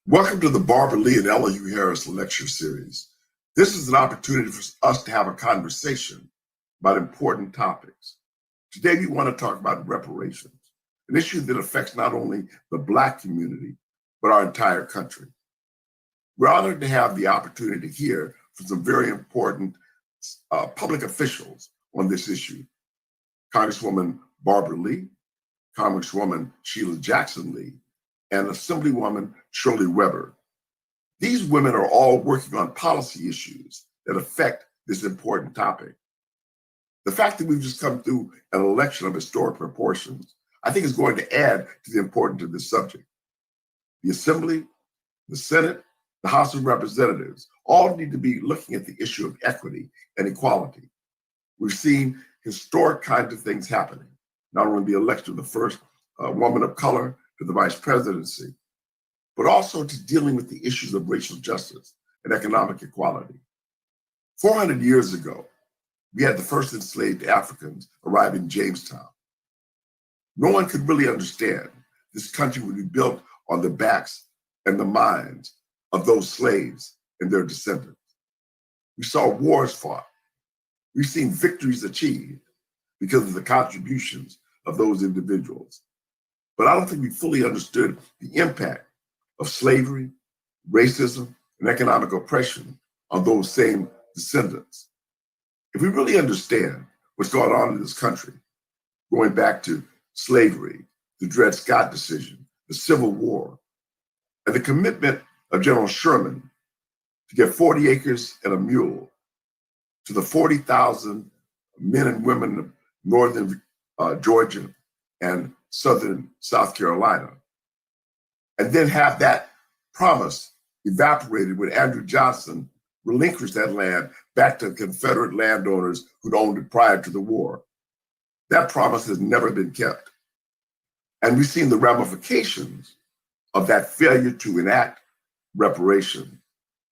Welcome to the Barbara Lee and Elihu Harris lecture series. This is an opportunity for us to have a conversation about important topics. Today we want to talk about reparations, an issue that affects not only the Black community, but our entire country. We're honored to have the opportunity to hear from some very important public officials on this issue. Congresswoman Barbara Lee, Congresswoman Sheila Jackson Lee, and Assemblywoman Shirley Weber. These women are all working on policy issues that affect this important topic. The fact that we've just come through an election of historic proportions, I think is going to add to the importance of this subject. The Assembly, the Senate, the House of Representatives all need to be looking at the issue of equity and equality. We've seen historic kinds of things happening, not only the election of the first woman of color to the vice presidency, but also to dealing with the issues of racial justice and economic equality. 400 years ago, we had the first enslaved Africans arrive in Jamestown. No one could really understand this country would be built on the backs and the minds of those slaves and their descendants. We saw wars fought. We've seen victories achieved because of the contributions of those individuals. But I don't think we fully understood the impact of slavery, racism, and economic oppression on those same descendants. If we really understand what's going on in this country, going back to slavery, the Dred Scott decision, the Civil War, and the commitment of General Sherman to give 40 acres and a mule to the 40,000 men and women of northern Georgia and southern South Carolina, and then have that promise evaporated when Andrew Johnson relinquished that land back to Confederate landowners who'd owned it prior to the war. That promise has never been kept. And we've seen the ramifications of that failure to enact reparation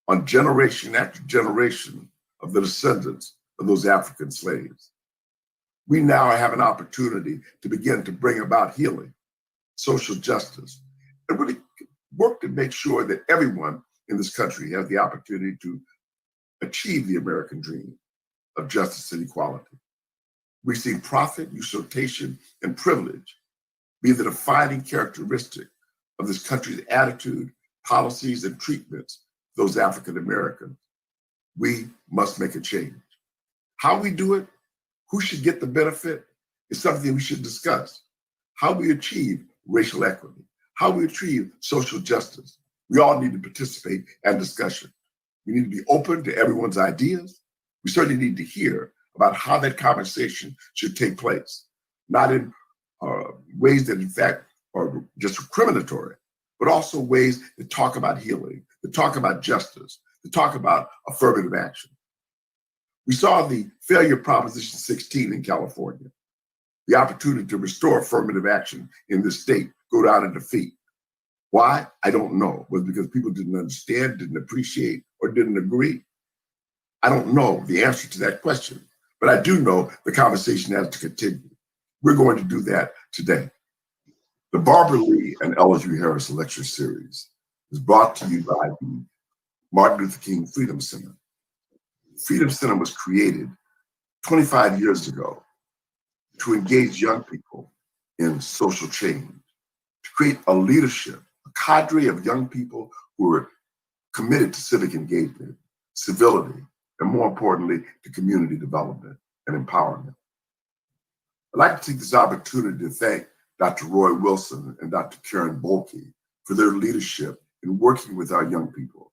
on generation after generation of the descendants of those African slaves. We now have an opportunity to begin to bring about healing, social justice, and really work to make sure that everyone in this country has the opportunity to achieve the American dream of justice and equality. We've seen profit, usurpation, and privilege be the defining characteristic of this country's attitude, policies, and treatments of those African Americans. We must make a change. How we do it, who should get the benefit, is something we should discuss. How we achieve racial equity, how we achieve social justice. We all need to participate in discussion. We need to be open to everyone's ideas. We certainly need to hear about how that conversation should take place, not in ways that in fact are just discriminatory, but also ways that talk about healing, that talk about justice, that talk about affirmative action. We saw the failure of Proposition 16 in California, the opportunity to restore affirmative action in this state go down in defeat. Why? I don't know. Was it because people didn't understand, didn't appreciate, or didn't agree? I don't know the answer to that question, but I do know the conversation has to continue. We're going to do that today. The Barbara Lee and Elihu Harris Lecture Series is brought to you by the Martin Luther King Freedom Center. Freedom Center was created 25 years ago to engage young people in social change, to create a leadership, a cadre of young people who are committed to civic engagement, civility, and more importantly, to community development and empowerment. I'd like to take this opportunity to thank Dr. Roy Wilson and Dr. Karen Bolke for their leadership in working with our young people.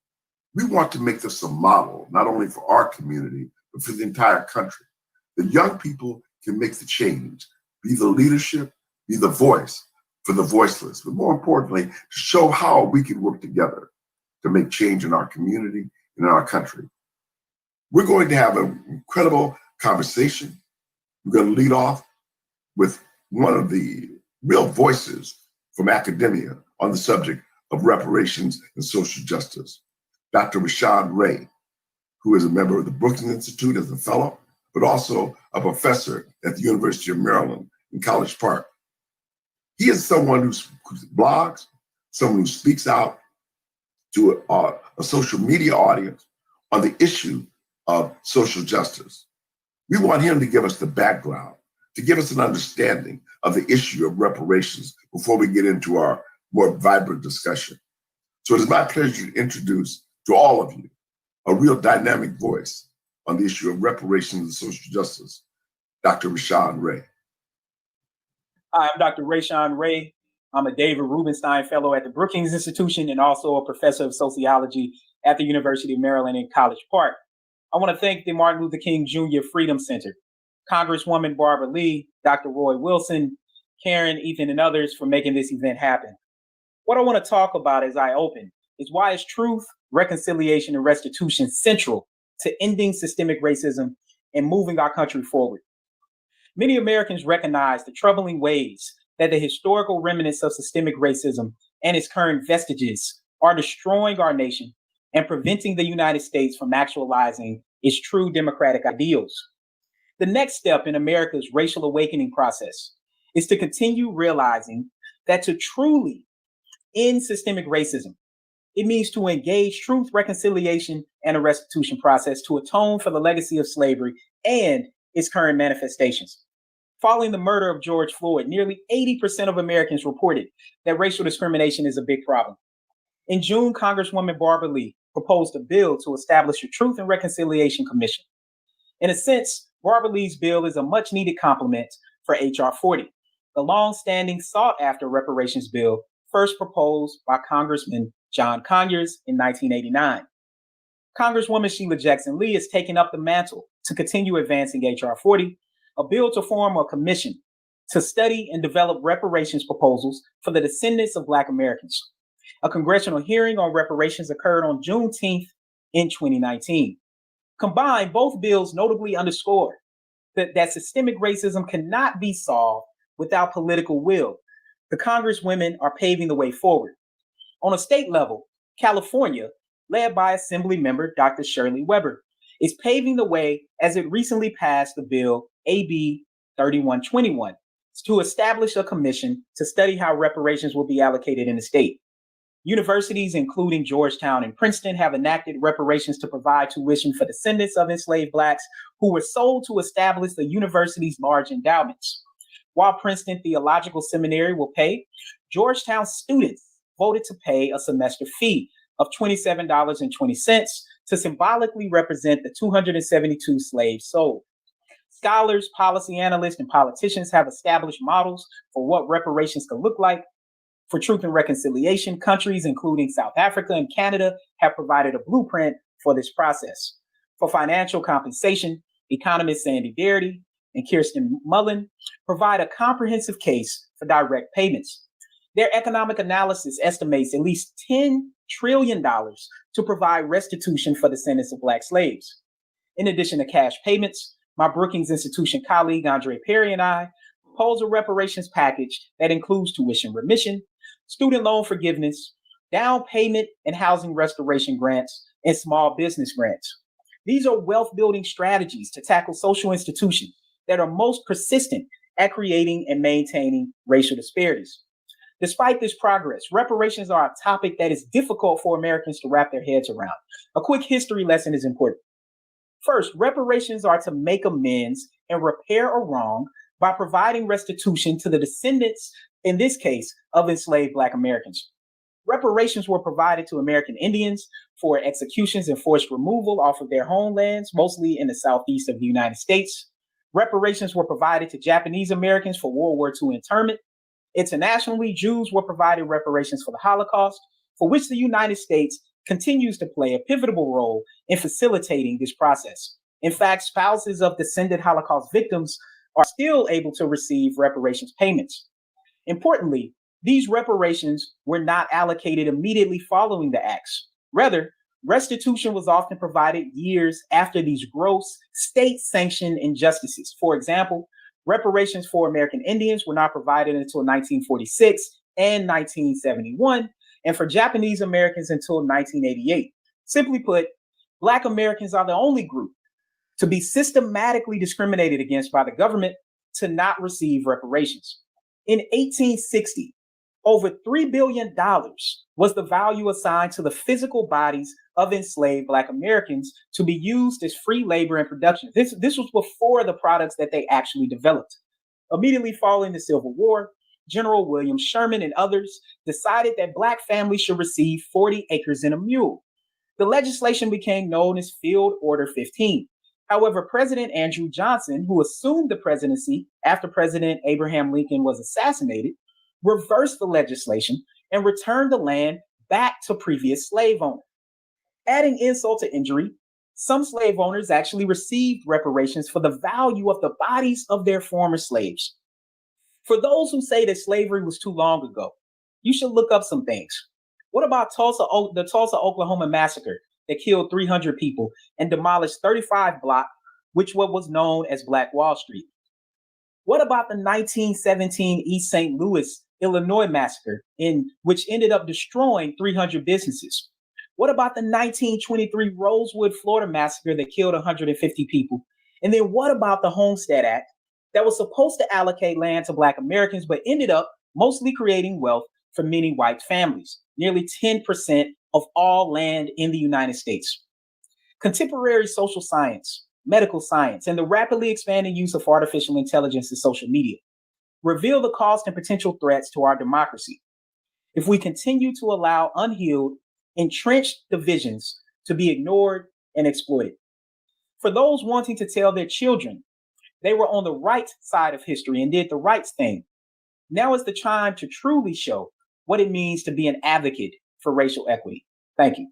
We want to make this a model, not only for our community, but for the entire country. The young people can make the change, be the leadership, be the voice for the voiceless, but more importantly, to show how we can work together to make change in our community and in our country. We're going to have an incredible conversation. We're going to lead off with one of the real voices from academia on the subject of reparations and social justice, Dr. Rashawn Ray, who is a member of the Brookings Institute as a fellow, but also a professor at the University of Maryland in College Park. He is someone who blogs, someone who speaks out to a social media audience on the issue of social justice. We want him to give us the background, to give us an understanding of the issue of reparations before we get into our more vibrant discussion. So it is my pleasure to introduce to all of you a real dynamic voice on the issue of reparations and social justice, Dr. Rashawn Ray. Hi, I'm Dr. Rashawn Ray. I'm a David Rubenstein Fellow at the Brookings Institution and also a professor of sociology at the University of Maryland in College Park. I want to thank the Martin Luther King Jr. Freedom Center, Congresswoman Barbara Lee, Dr. Roy Wilson, Karen, Ethan, and others for making this event happen. What I want to talk about as I open is why is truth, reconciliation, and restitution central to ending systemic racism and moving our country forward. Many Americans recognize the troubling ways that the historical remnants of systemic racism and its current vestiges are destroying our nation and preventing the United States from actualizing its true democratic ideals. The next step in America's racial awakening process is to continue realizing that to truly end systemic racism, it means to engage truth, reconciliation, and a restitution process to atone for the legacy of slavery and its current manifestations. Following the murder of George Floyd, nearly 80% of Americans reported that racial discrimination is a big problem. In June, Congresswoman Barbara Lee proposed a bill to establish a Truth and Reconciliation Commission. In a sense, Barbara Lee's bill is a much needed complement for H.R. 40, the long-standing sought-after reparations bill first proposed by Congressman John Conyers in 1989. Congresswoman Sheila Jackson Lee has taken up the mantle to continue advancing H.R. 40, a bill to form a commission to study and develop reparations proposals for the descendants of Black Americans. A congressional hearing on reparations occurred on Juneteenth in 2019. Combined, both bills notably underscore that systemic racism cannot be solved without political will. The Congresswomen are paving the way forward. On a state level, California, led by Assembly member Dr. Shirley Weber, is paving the way as it recently passed the bill AB 3121 to establish a commission to study how reparations will be allocated in the state. Universities, including Georgetown and Princeton, have enacted reparations to provide tuition for descendants of enslaved Blacks who were sold to establish the university's large endowments. While Princeton Theological Seminary will pay, Georgetown students voted to pay a semester fee of $27.20 to symbolically represent the 272 slaves sold. Scholars, policy analysts, and politicians have established models for what reparations could look like. For Truth and Reconciliation, countries including South Africa and Canada have provided a blueprint for this process. For financial compensation, economists Sandy Darity and Kirsten Mullen provide a comprehensive case for direct payments. Their economic analysis estimates at least $10 trillion to provide restitution for descendants of Black slaves. In addition to cash payments, my Brookings Institution colleague Andre Perry and I propose a reparations package that includes tuition remission, student loan forgiveness, down payment and housing restoration grants, and small business grants. These are wealth-building strategies to tackle social institutions that are most persistent at creating and maintaining racial disparities. Despite this progress, reparations are a topic that is difficult for Americans to wrap their heads around. A quick history lesson is important. First, reparations are to make amends and repair a wrong by providing restitution to the descendants, in this case, of enslaved Black Americans. Reparations were provided to American Indians for executions and forced removal off of their homelands, mostly in the southeast of the United States. Reparations were provided to Japanese Americans for World War II internment. Internationally, Jews were provided reparations for the Holocaust, for which the United States continues to play a pivotal role in facilitating this process. In fact, spouses of descended Holocaust victims are still able to receive reparations payments. Importantly, these reparations were not allocated immediately following the acts. Rather, restitution was often provided years after these gross state-sanctioned injustices. For example, reparations for American Indians were not provided until 1946 and 1971, and for Japanese Americans until 1988. Simply put, Black Americans are the only group to be systematically discriminated against by the government to not receive reparations. In 1860, over $3 billion was the value assigned to the physical bodies of enslaved Black Americans to be used as free labor in production. This was before the products that they actually developed. Immediately following the Civil War, General William Sherman and others decided that Black families should receive 40 acres and a mule. The legislation became known as Field Order 15. However, President Andrew Johnson, who assumed the presidency after President Abraham Lincoln was assassinated, reversed the legislation and returned the land back to previous slave owners. Adding insult to injury, some slave owners actually received reparations for the value of the bodies of their former slaves. For those who say that slavery was too long ago, you should look up some things. What about the Tulsa, Oklahoma massacre that killed 300 people and demolished 35 blocks, which was known as Black Wall Street? What about the 1917 East St. Louis, Illinois massacre, which ended up destroying 300 businesses? What about the 1923 Rosewood, Florida massacre that killed 150 people? And then what about the Homestead Act that was supposed to allocate land to Black Americans, but ended up mostly creating wealth for many white families, nearly 10% of all land in the United States? Contemporary social science, medical science, and the rapidly expanding use of artificial intelligence and social media reveal the cost and potential threats to our democracy. if we continue to allow unhealed, entrenched divisions to be ignored and exploited. For those wanting to tell their children they were on the right side of history and did the right thing, now is the time to truly show what it means to be an advocate for racial equity. Thank you.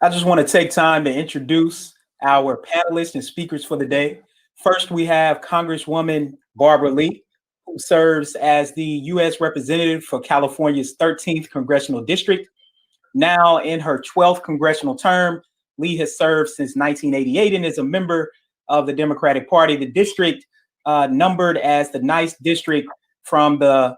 I just want to take time to introduce our panelists and speakers for the day. First, we have Congresswoman Barbara Lee, who serves as the U.S. Representative for California's 13th Congressional District. Now in her 12th congressional term, Lee has served since 1988 and is a member of the Democratic Party. The district numbered as the 9th district from the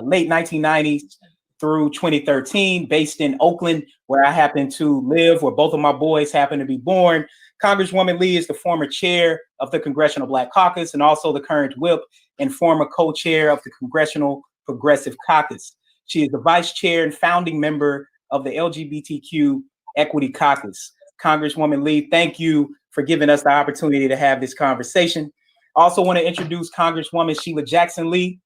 late 1990s through 2013, based in Oakland, where I happen to live, where both of my boys happen to be born. Congresswoman Lee is the former chair of the Congressional Black Caucus and also the current whip and former co-chair of the Congressional Progressive Caucus. She is the vice chair and founding member of the LGBTQ Equity Caucus. Congresswoman Lee, thank you for giving us the opportunity to have this conversation. I also want to introduce Congresswoman Sheila Jackson Lee,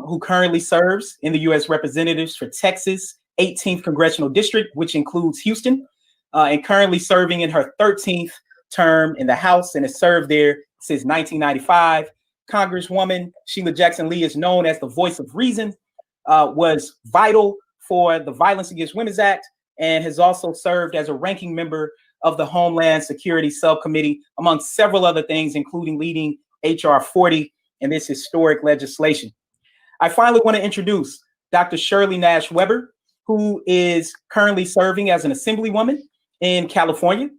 who currently serves in the U.S. Representatives for Texas 18th Congressional District, which includes Houston, and currently serving in her 13th term in the House and has served there since 1995. Congresswoman Sheila Jackson Lee is known as the voice of reason, was vital for the Violence Against Women's Act, and has also served as a ranking member of the Homeland Security Subcommittee, among several other things, including leading HR 40 and this historic legislation. I finally want to introduce Dr. Shirley Nash Weber, who is currently serving as an assemblywoman in California.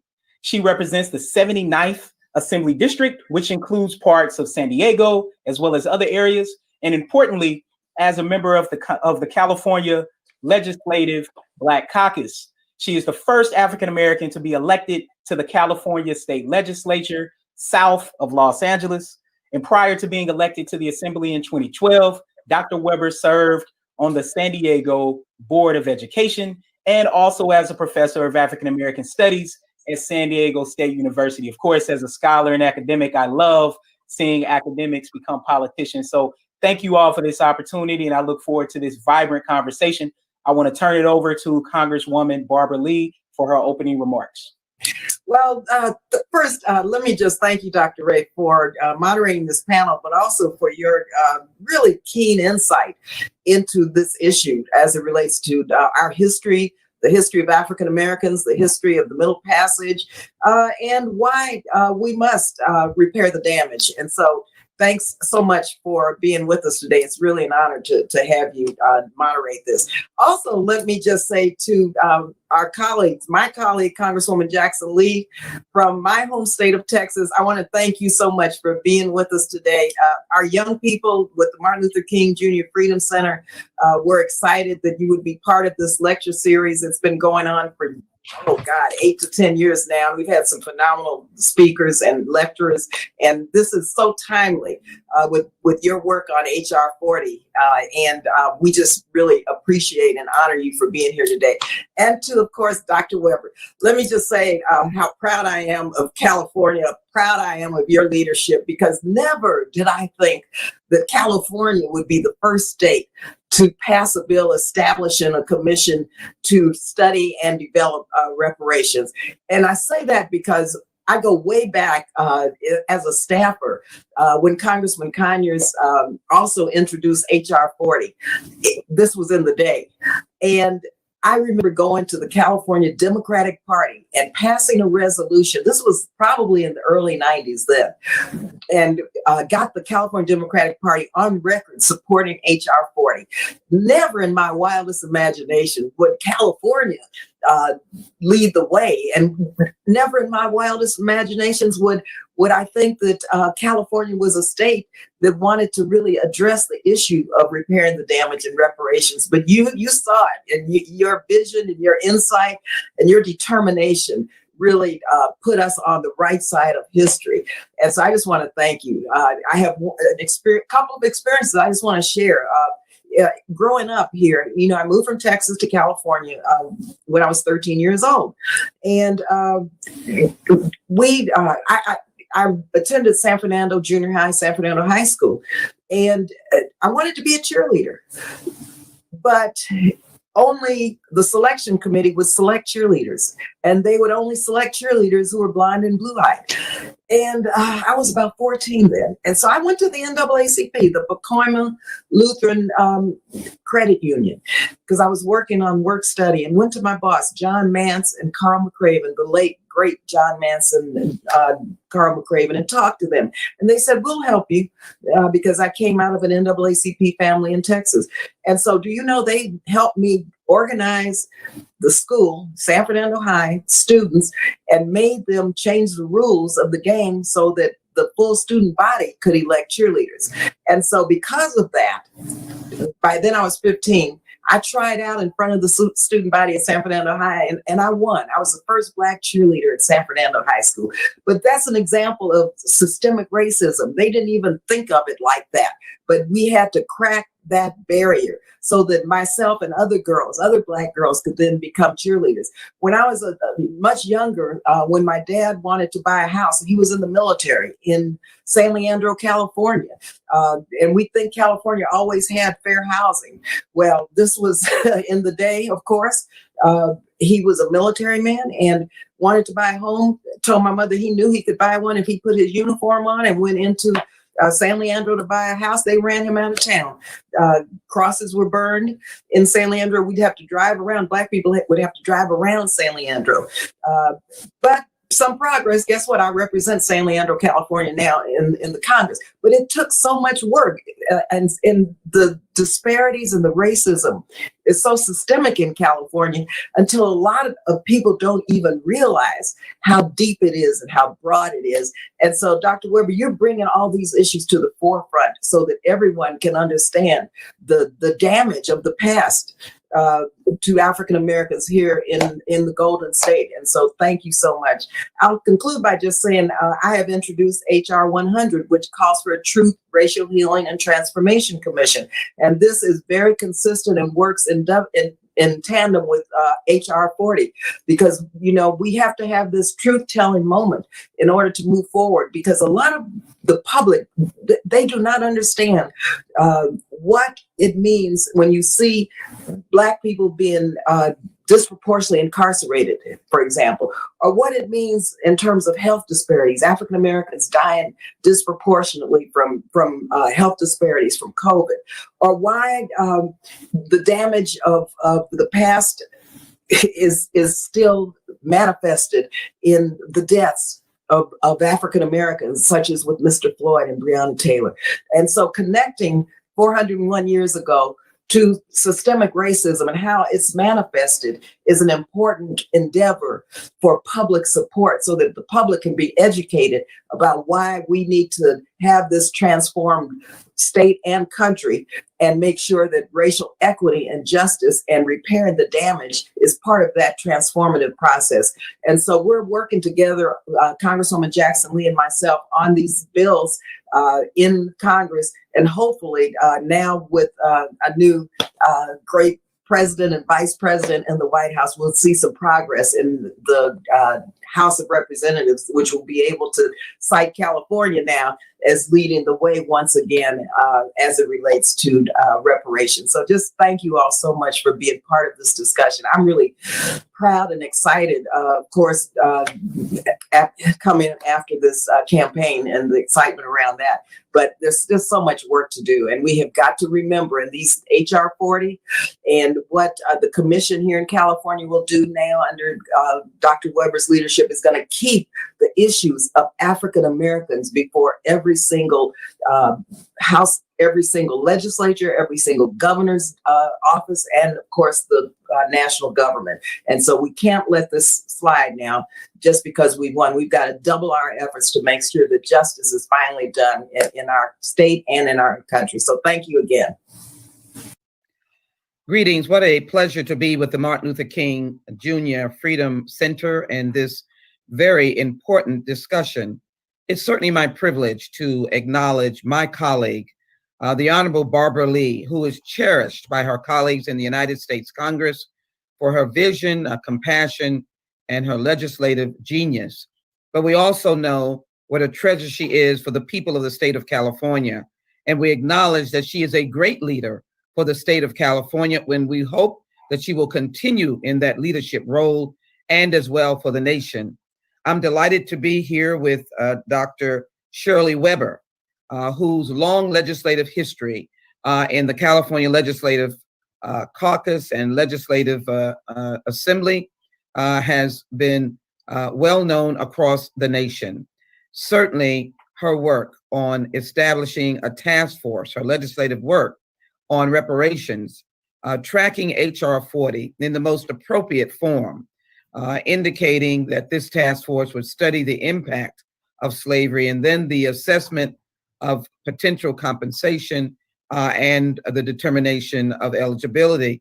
She represents the 79th Assembly District, which includes parts of San Diego, as well as other areas. And importantly, as a member of the California Legislative Black Caucus. She is the first African-American to be elected to the California State Legislature, south of Los Angeles. And prior to being elected to the Assembly in 2012, Dr. Weber served on the San Diego Board of Education and also as a professor of African-American Studies at San Diego State University. Of course, as a scholar and academic, I love seeing academics become politicians. So thank you all for this opportunity, and I look forward to this vibrant conversation. I want to turn it over to Congresswoman Barbara Lee for her opening remarks. Well, first, let me just thank you, Dr. Ray, for moderating this panel, but also for your really keen insight into this issue as it relates to our history, the history of African Americans, the history of the Middle Passage, and why we must repair the damage. And so thanks so much for being with us today. It's really an honor to have you moderate this. Also, let me just say to our colleagues, my colleague, Congresswoman Jackson Lee, from my home state of Texas, I want to thank you so much for being with us today. Our young people with the Martin Luther King Jr. Freedom Center, we're excited that you would be part of this lecture series. It's been going on for 8 to 10 years now. We've had some phenomenal speakers and lecturers, and this is so timely with your work on HR 40. And we just really appreciate and honor you for being here today. And to, of course, Dr. Weber, let me just say how proud I am of California, proud I am of your leadership, because never did I think that California would be the first state to pass a bill establishing a commission to study and develop reparations. And I say that because I go way back as a staffer when Congressman Conyers also introduced HR 40. This was in the day. And I remember going to the California Democratic Party and passing a resolution. This was probably in the early 90s then, and got the California Democratic Party on record supporting HR 40. Never in my wildest imagination would California lead the way, and never in my wildest imaginations would I think that California was a state that wanted to really address the issue of repairing the damage and reparations. But you saw it, and your vision and your insight and your determination really put us on the right side of history. And so I just want to thank you. I have a couple of experiences I just want to share. Growing up here, I moved from Texas to California when I was 13 years old. And I attended San Fernando Junior High, San Fernando High School, and I wanted to be a cheerleader, but only the selection committee would select cheerleaders, and they would only select cheerleaders who were blonde and blue-eyed. And I was about 14 then. And so I went to the NAACP, the Pacoima Lutheran Credit Union, because I was working on work study, and went to my boss, John Mance and Carl McCraven, the late, great John Mance and Carl McCraven, and talked to them. And they said, we'll help you because I came out of an NAACP family in Texas. And so do you know, they helped me organize the school, San Fernando High students, and made them change the rules of the game so that the full student body could elect cheerleaders. And so because of that, by then I was 15, I tried out in front of the student body at San Fernando High, and I won. I was the first Black cheerleader at San Fernando High School. But that's an example of systemic racism. They didn't even think of it like that. But we had to crack that barrier so that myself and other girls, other Black girls, could then become cheerleaders. When I was much younger, when my dad wanted to buy a house, he was in the military in San Leandro, California. And we think California always had fair housing. Well, this was in the day, of course. He was a military man and wanted to buy a home, told my mother he knew he could buy one if he put his uniform on and went into San Leandro to buy a house. They ran him out of town. Crosses were burned in San Leandro. We'd have to drive around. Black people would have to drive around San Leandro. But some progress. Guess what? I represent San Leandro, California now in the Congress. But it took so much work, and the disparities and the racism is so systemic in California until a lot of people don't even realize how deep it is and how broad it is. And so, Dr. Weber, you're bringing all these issues to the forefront so that everyone can understand the damage of the past to African Americans here in the Golden State. And so thank you so much. I'll conclude by just saying I have introduced HR 100, which calls for a Truth, Racial Healing, and Transformation Commission. And this is very consistent and works in tandem with HR 40, because, you know, we have to have this truth-telling moment in order to move forward, because a lot of the public, they do not understand what it means when you see Black people being disproportionately incarcerated, for example, or what it means in terms of health disparities, African Americans dying disproportionately from health disparities from COVID, or why the damage of the past is still manifested in the deaths of African Americans, such as with Mr. Floyd and Breonna Taylor. And so connecting 401 years ago to systemic racism and how it's manifested is an important endeavor for public support, so that the public can be educated about why we need to have this transformed state and country, and make sure that racial equity and justice and repairing the damage is part of that transformative process. And so we're working together, Congresswoman Jackson Lee and myself, on these bills in Congress, and hopefully now with a new great president and vice president in the White House, we'll see some progress in the House of Representatives, which will be able to cite California now as leading the way once again as it relates to reparations. So just thank you all so much for being part of this discussion. I'm really proud and excited, of course, coming after this campaign and the excitement around that. But there's just so much work to do. And we have got to remember in these HR 40 and what the commission here in California will do now under Dr. Weber's leadership is going to keep the issues of African Americans before every single House, every single legislature, every single governor's office, and of course the national government. And so we can't let this slide now just because we won. We've got to double our efforts to make sure that justice is finally done in our state and in our country. So thank you again. Greetings. What a pleasure to be with the Martin Luther King Jr. Freedom Center and this very important discussion. It's certainly my privilege to acknowledge my colleague, the Honorable Barbara Lee, who is cherished by her colleagues in the United States Congress for her vision, compassion, and her legislative genius. But we also know what a treasure she is for the people of the state of California. And we acknowledge that she is a great leader for the state of California, when we hope that she will continue in that leadership role and as well for the nation. I'm delighted to be here with Dr. Shirley Weber, whose long legislative history in the California Legislative Caucus and Legislative Assembly has been well known across the nation. Certainly, her work on establishing a task force, her legislative work on reparations, tracking H.R. 40 in the most appropriate form, indicating that this task force would study the impact of slavery and then the assessment of potential compensation and the determination of eligibility,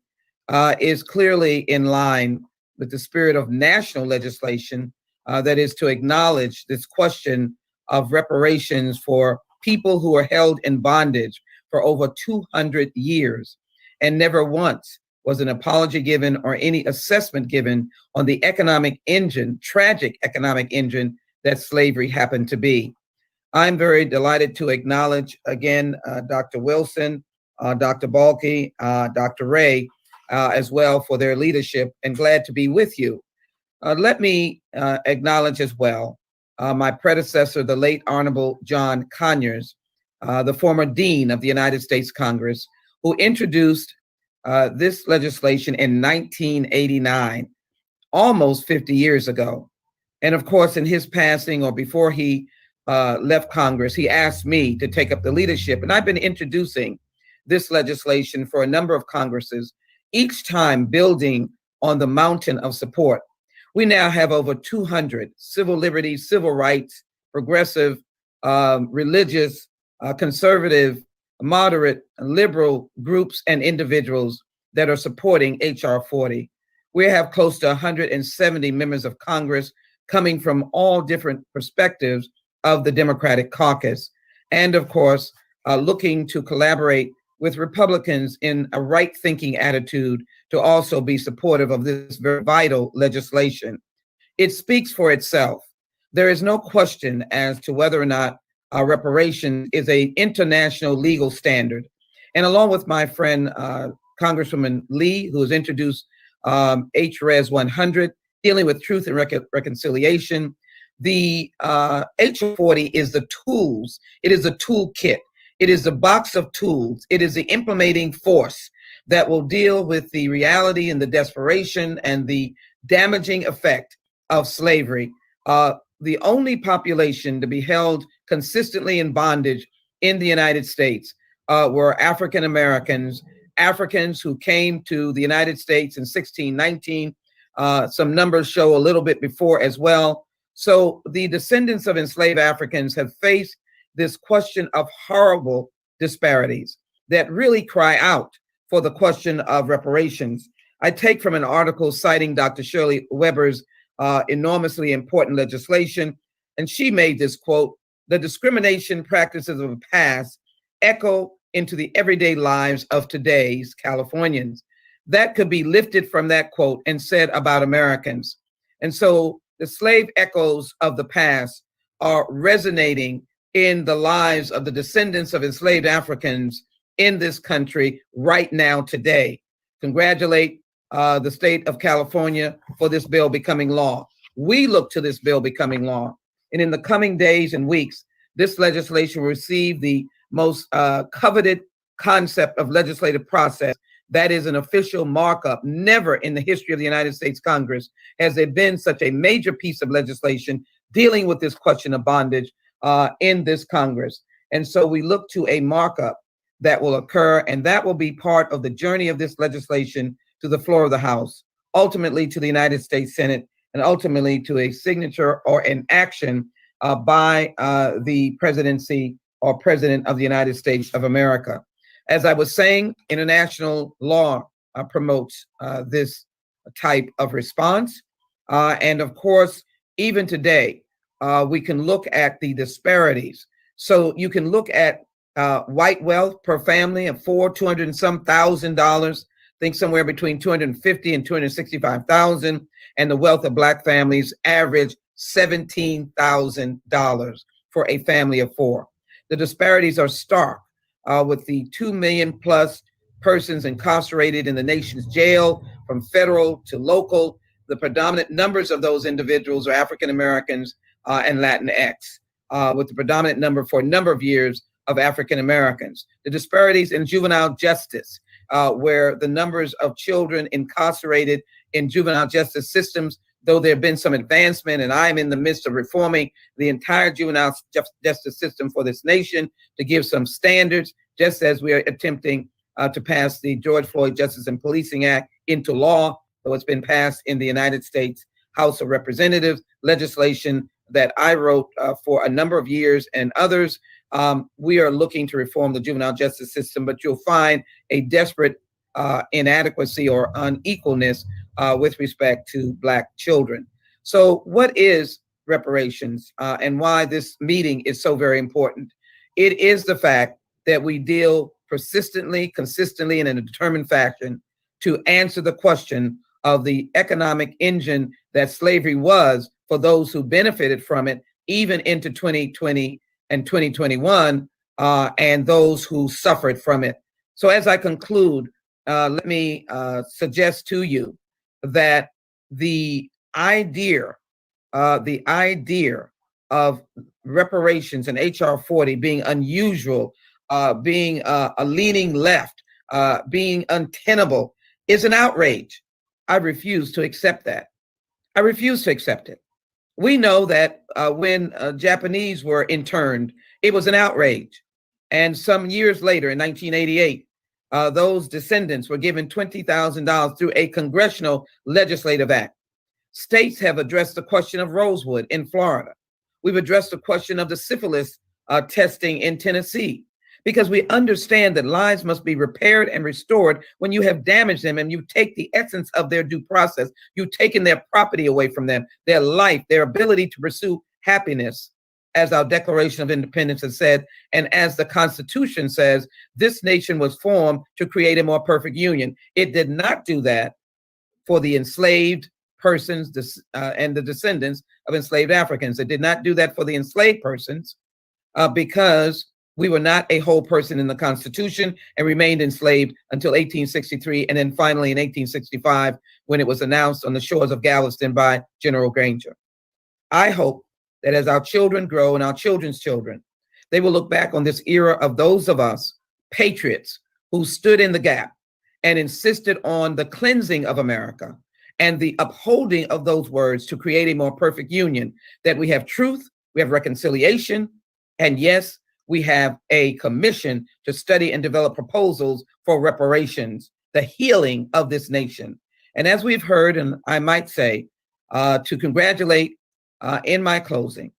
is clearly in line with the spirit of national legislation, that is to acknowledge this question of reparations for people who are held in bondage for over 200 years. And never once was an apology given or any assessment given on the economic engine, tragic economic engine that slavery happened to be. I'm very delighted to acknowledge again Dr. Wilson, Dr. Balke, Dr. Ray, as well for their leadership, and glad to be with you. Let me acknowledge as well my predecessor, the late Honorable John Conyers, the former Dean of the United States Congress, who introduced this legislation in 1989, almost 50 years ago. And of course, in his passing or before he left Congress, he asked me to take up the leadership. And I've been introducing this legislation for a number of Congresses, each time building on the mountain of support. We now have over 200 civil liberties, civil rights, progressive, religious, conservative, moderate, liberal groups and individuals that are supporting H.R. 40. We have close to 170 members of Congress coming from all different perspectives of the Democratic caucus, and of course, looking to collaborate with Republicans in a right-thinking attitude to also be supportive of this very vital legislation. It speaks for itself. There is no question as to whether or not reparation is an international legal standard. And along with my friend, Congresswoman Lee, who has introduced HRES 100, dealing with truth and reconciliation, the H.R. 40 is the tools. It is a toolkit. It is a box of tools. It is the implementing force that will deal with the reality and the desperation and the damaging effect of slavery. The only population to be held consistently in bondage in the United States were African Americans, Africans who came to the United States in 1619. Some numbers show a little bit before as well. So the descendants of enslaved Africans have faced this question of horrible disparities that really cry out for the question of reparations. I take from an article citing Dr. Shirley Weber's enormously important legislation, and she made this quote: "The discrimination practices of the past echo into the everyday lives of today's Californians." That could be lifted from that quote and said about Americans. And so the slave echoes of the past are resonating in the lives of the descendants of enslaved Africans in this country right now today. Congratulate the state of California for this bill becoming law. We look to this bill becoming law. And in the coming days and weeks, this legislation will receive the most coveted concept of legislative process. That is an official markup. Never in the history of the United States Congress has there been such a major piece of legislation dealing with this question of bondage in this Congress. And so we look to a markup that will occur, and that will be part of the journey of this legislation to the floor of the House, ultimately to the United States Senate, and ultimately to a signature or an action by the presidency or president of the United States of America. As I was saying, international law promotes this type of response. And of course, even today, we can look at the disparities. So you can look at white wealth per family of $200 and some $1,000, I think somewhere between $250 and $265,000, and the wealth of Black families average $17,000 for a family of four. The disparities are stark, with the 2 million plus persons incarcerated in the nation's jail, from federal to local. The predominant numbers of those individuals are African Americans and Latinx, with the predominant number for a number of years of African Americans. The disparities in juvenile justice, where the numbers of children incarcerated in juvenile justice systems, though there have been some advancement, and I'm in the midst of reforming the entire juvenile justice system for this nation to give some standards, just as we are attempting to pass the George Floyd Justice and Policing Act into law, though it's been passed in the United States House of Representatives, legislation that I wrote for a number of years and others. We are looking to reform the juvenile justice system, but you'll find a desperate inadequacy or unequalness with respect to Black children. So what is reparations and why this meeting is so very important? It is the fact that we deal persistently, consistently, and in a determined fashion to answer the question of the economic engine that slavery was for those who benefited from it, even into 2020 and 2021, and those who suffered from it. So as I conclude, let me suggest to you that the idea of reparations and HR 40 being unusual, being a leaning left, being untenable is an outrage. I refuse to accept that. I refuse to accept it. We know that when Japanese were interned, it was an outrage. And some years later, in 1988, those descendants were given $20,000 through a congressional legislative act. States have addressed the question of Rosewood in Florida. We've addressed the question of the syphilis testing in Tennessee, because we understand that lives must be repaired and restored when you have damaged them and you take the essence of their due process. You've taken their property away from them, their life, their ability to pursue happiness, as our Declaration of Independence has said, and as the Constitution says, this nation was formed to create a more perfect union. It did not do that for the enslaved persons and the descendants of enslaved Africans. It did not do that for the enslaved persons because we were not a whole person in the Constitution and remained enslaved until 1863, and then finally in 1865, when it was announced on the shores of Galveston by General Granger. I hope that as our children grow and our children's children, they will look back on this era of those of us, patriots, who stood in the gap and insisted on the cleansing of America and the upholding of those words to create a more perfect union, that we have truth, we have reconciliation, and yes, we have a commission to study and develop proposals for reparations, the healing of this nation. And as we've heard, and I might say, to congratulate in my closing,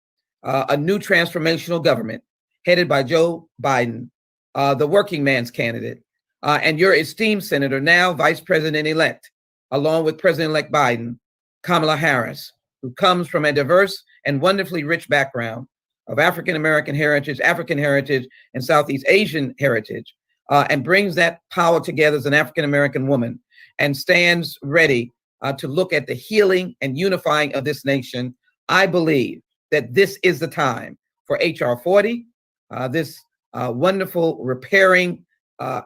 a new transformational government headed by Joe Biden, the working man's candidate, and your esteemed senator, now Vice President-elect, along with President-elect Biden, Kamala Harris, who comes from a diverse and wonderfully rich background of African-American heritage, African heritage, and Southeast Asian heritage, and brings that power together as an African-American woman and stands ready to look at the healing and unifying of this nation. I believe that this is the time for HR 40, this wonderful repairing,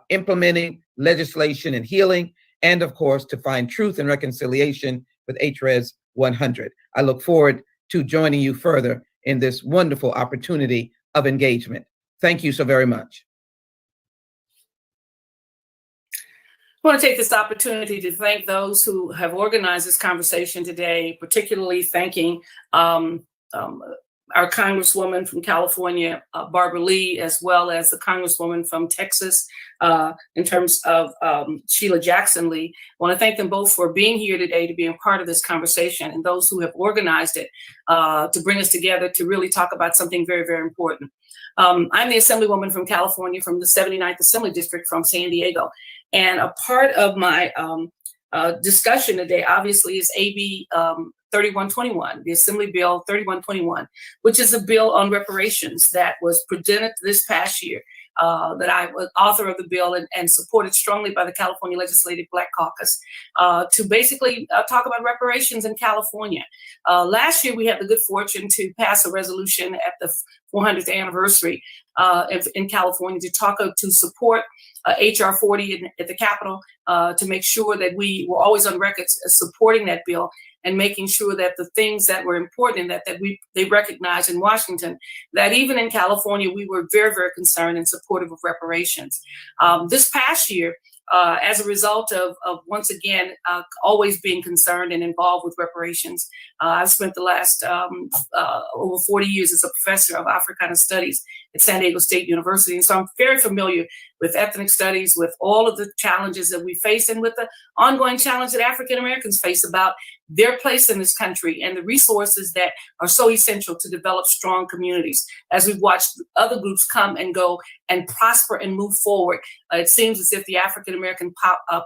implementing legislation and healing, and of course, to find truth and reconciliation with HRES 100. I look forward to joining you further in this wonderful opportunity of engagement. Thank you so very much. I want to take this opportunity to thank those who have organized this conversation today, particularly thanking our Congresswoman from California, Barbara Lee, as well as the Congresswoman from Texas, in terms of Sheila Jackson Lee. I want to thank them both for being here today to be a part of this conversation, and those who have organized it to bring us together to really talk about something very, very important. I'm the Assemblywoman from California, from the 79th Assembly District from San Diego. And a part of my discussion today, obviously, is AB 3121, the Assembly Bill 3121, which is a bill on reparations that was presented this past year, that I was author of the bill and supported strongly by the California Legislative Black Caucus, to basically talk about reparations in California. Last year, we had the good fortune to pass a resolution at the 400th anniversary in California to support HR 40 at the Capitol, to make sure that we were always on record supporting that bill and making sure that the things that were important that they recognized in Washington, that even in California, we were very, very concerned and supportive of reparations. This past year, as a result of once again, always being concerned and involved with reparations, I've spent the last over 40 years as a professor of Africana Studies at San Diego State University. And so I'm very familiar with ethnic studies, with all of the challenges that we face, and with the ongoing challenge that African Americans face about their place in this country and the resources that are so essential to develop strong communities. As we've watched other groups come and go and prosper and move forward, it seems as if the African American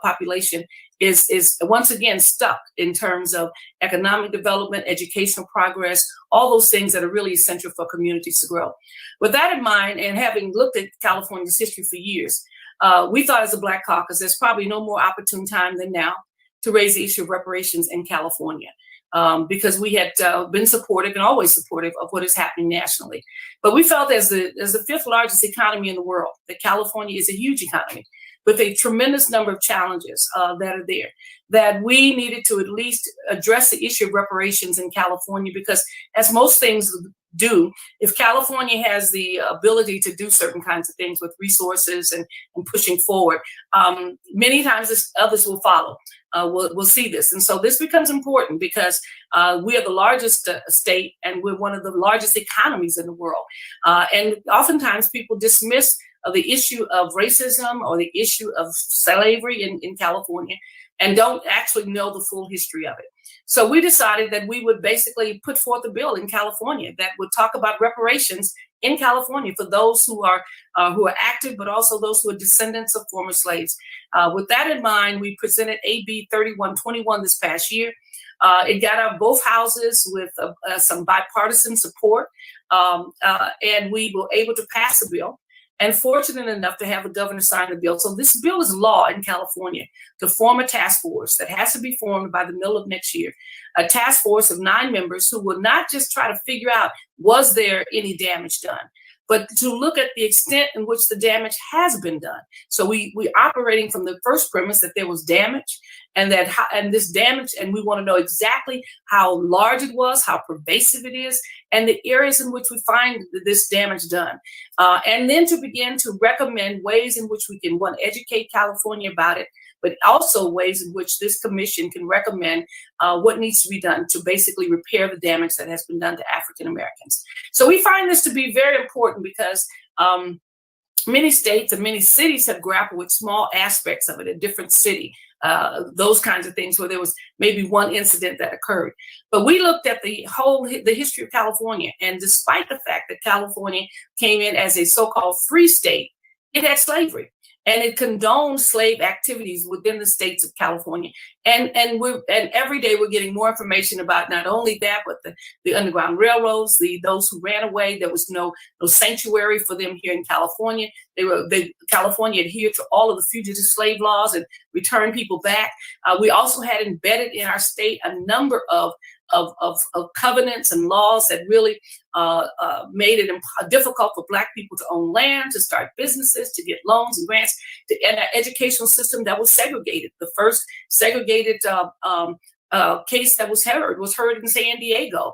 population is once again stuck in terms of economic development, educational progress, all those things that are really essential for communities to grow. With that in mind, and having looked at California's history for years, we thought as a Black Caucus, there's probably no more opportune time than now to raise the issue of reparations in California, because we had been supportive and always supportive of what is happening nationally. But we felt as the fifth largest economy in the world, that California is a huge economy with a tremendous number of challenges that are there, that we needed to at least address the issue of reparations in California, because as most things do, if California has the ability to do certain kinds of things with resources and pushing forward, many times others will follow. We'll see this. And so this becomes important because we are the largest state, and we're one of the largest economies in the world. And oftentimes people dismiss the issue of racism or the issue of slavery in California and don't actually know the full history of it. So we decided that we would basically put forth a bill in California that would talk about reparations in California for those who are active, but also those who are descendants of former slaves. With that in mind, we presented AB 3121 this past year. It got out of both houses with some bipartisan support, and we were able to pass the bill, and fortunate enough to have the governor sign the bill. So this bill is law in California to form a task force that has to be formed by the middle of next year, a task force of 9 members who will not just try to figure out, was there any damage done, but to look at the extent in which the damage has been done. So we're operating from the first premise that there was damage, and this damage, and we want to know exactly how large it was, how pervasive it is, and the areas in which we find this damage done. And then to begin to recommend ways in which we can, one, educate California about it, but also ways in which this commission can recommend what needs to be done to basically repair the damage that has been done to African Americans. So we find this to be very important because many states and many cities have grappled with small aspects of it, a different city, those kinds of things where there was maybe one incident that occurred. But we looked at the history of California, and despite the fact that California came in as a so-called free state, it had slavery. And it condoned slave activities within the states of California. And every day we're getting more information about not only that, but the Underground Railroads, those who ran away. There was no sanctuary for them here in California. California adhered to all of the fugitive slave laws and returned people back. We also had embedded in our state a number of covenants and laws that really made it difficult for Black people to own land, to start businesses, to get loans and grants, and an educational system that was segregated. The first segregated case that was heard in San Diego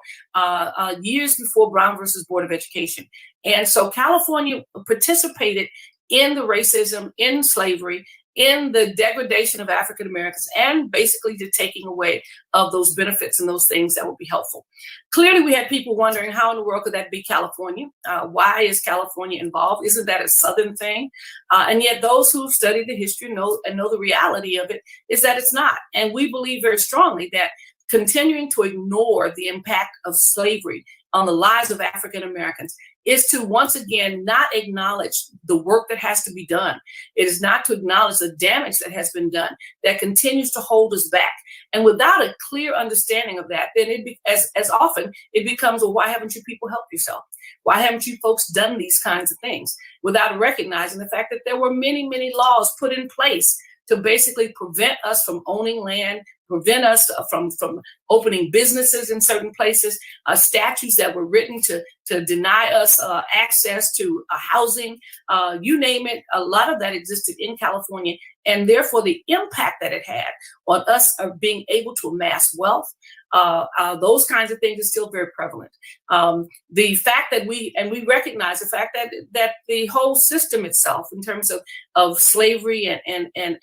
years before Brown versus Board of Education. And so California participated in the racism, in slavery, in the degradation of African Americans, and basically the taking away of those benefits and those things that would be helpful. Clearly, we had people wondering, how in the world could that be California? Why is California involved? Isn't that a Southern thing? And yet those who've studied the history know the reality of it is that it's not. And we believe very strongly that continuing to ignore the impact of slavery on the lives of African Americans is to once again not acknowledge the work that has to be done. It is not to acknowledge the damage that has been done that continues to hold us back. And without a clear understanding of that, then as often it becomes, well, why haven't you people helped yourself? Why haven't you folks done these kinds of things? Without recognizing the fact that there were many, many laws put in place to basically prevent us from owning land, prevent us from opening businesses in certain places, statutes that were written to deny us access to housing, you name it. A lot of that existed in California, and therefore the impact that it had on us of being able to amass wealth, those kinds of things are still very prevalent. The fact that we recognize the fact that the whole system itself, in terms of slavery and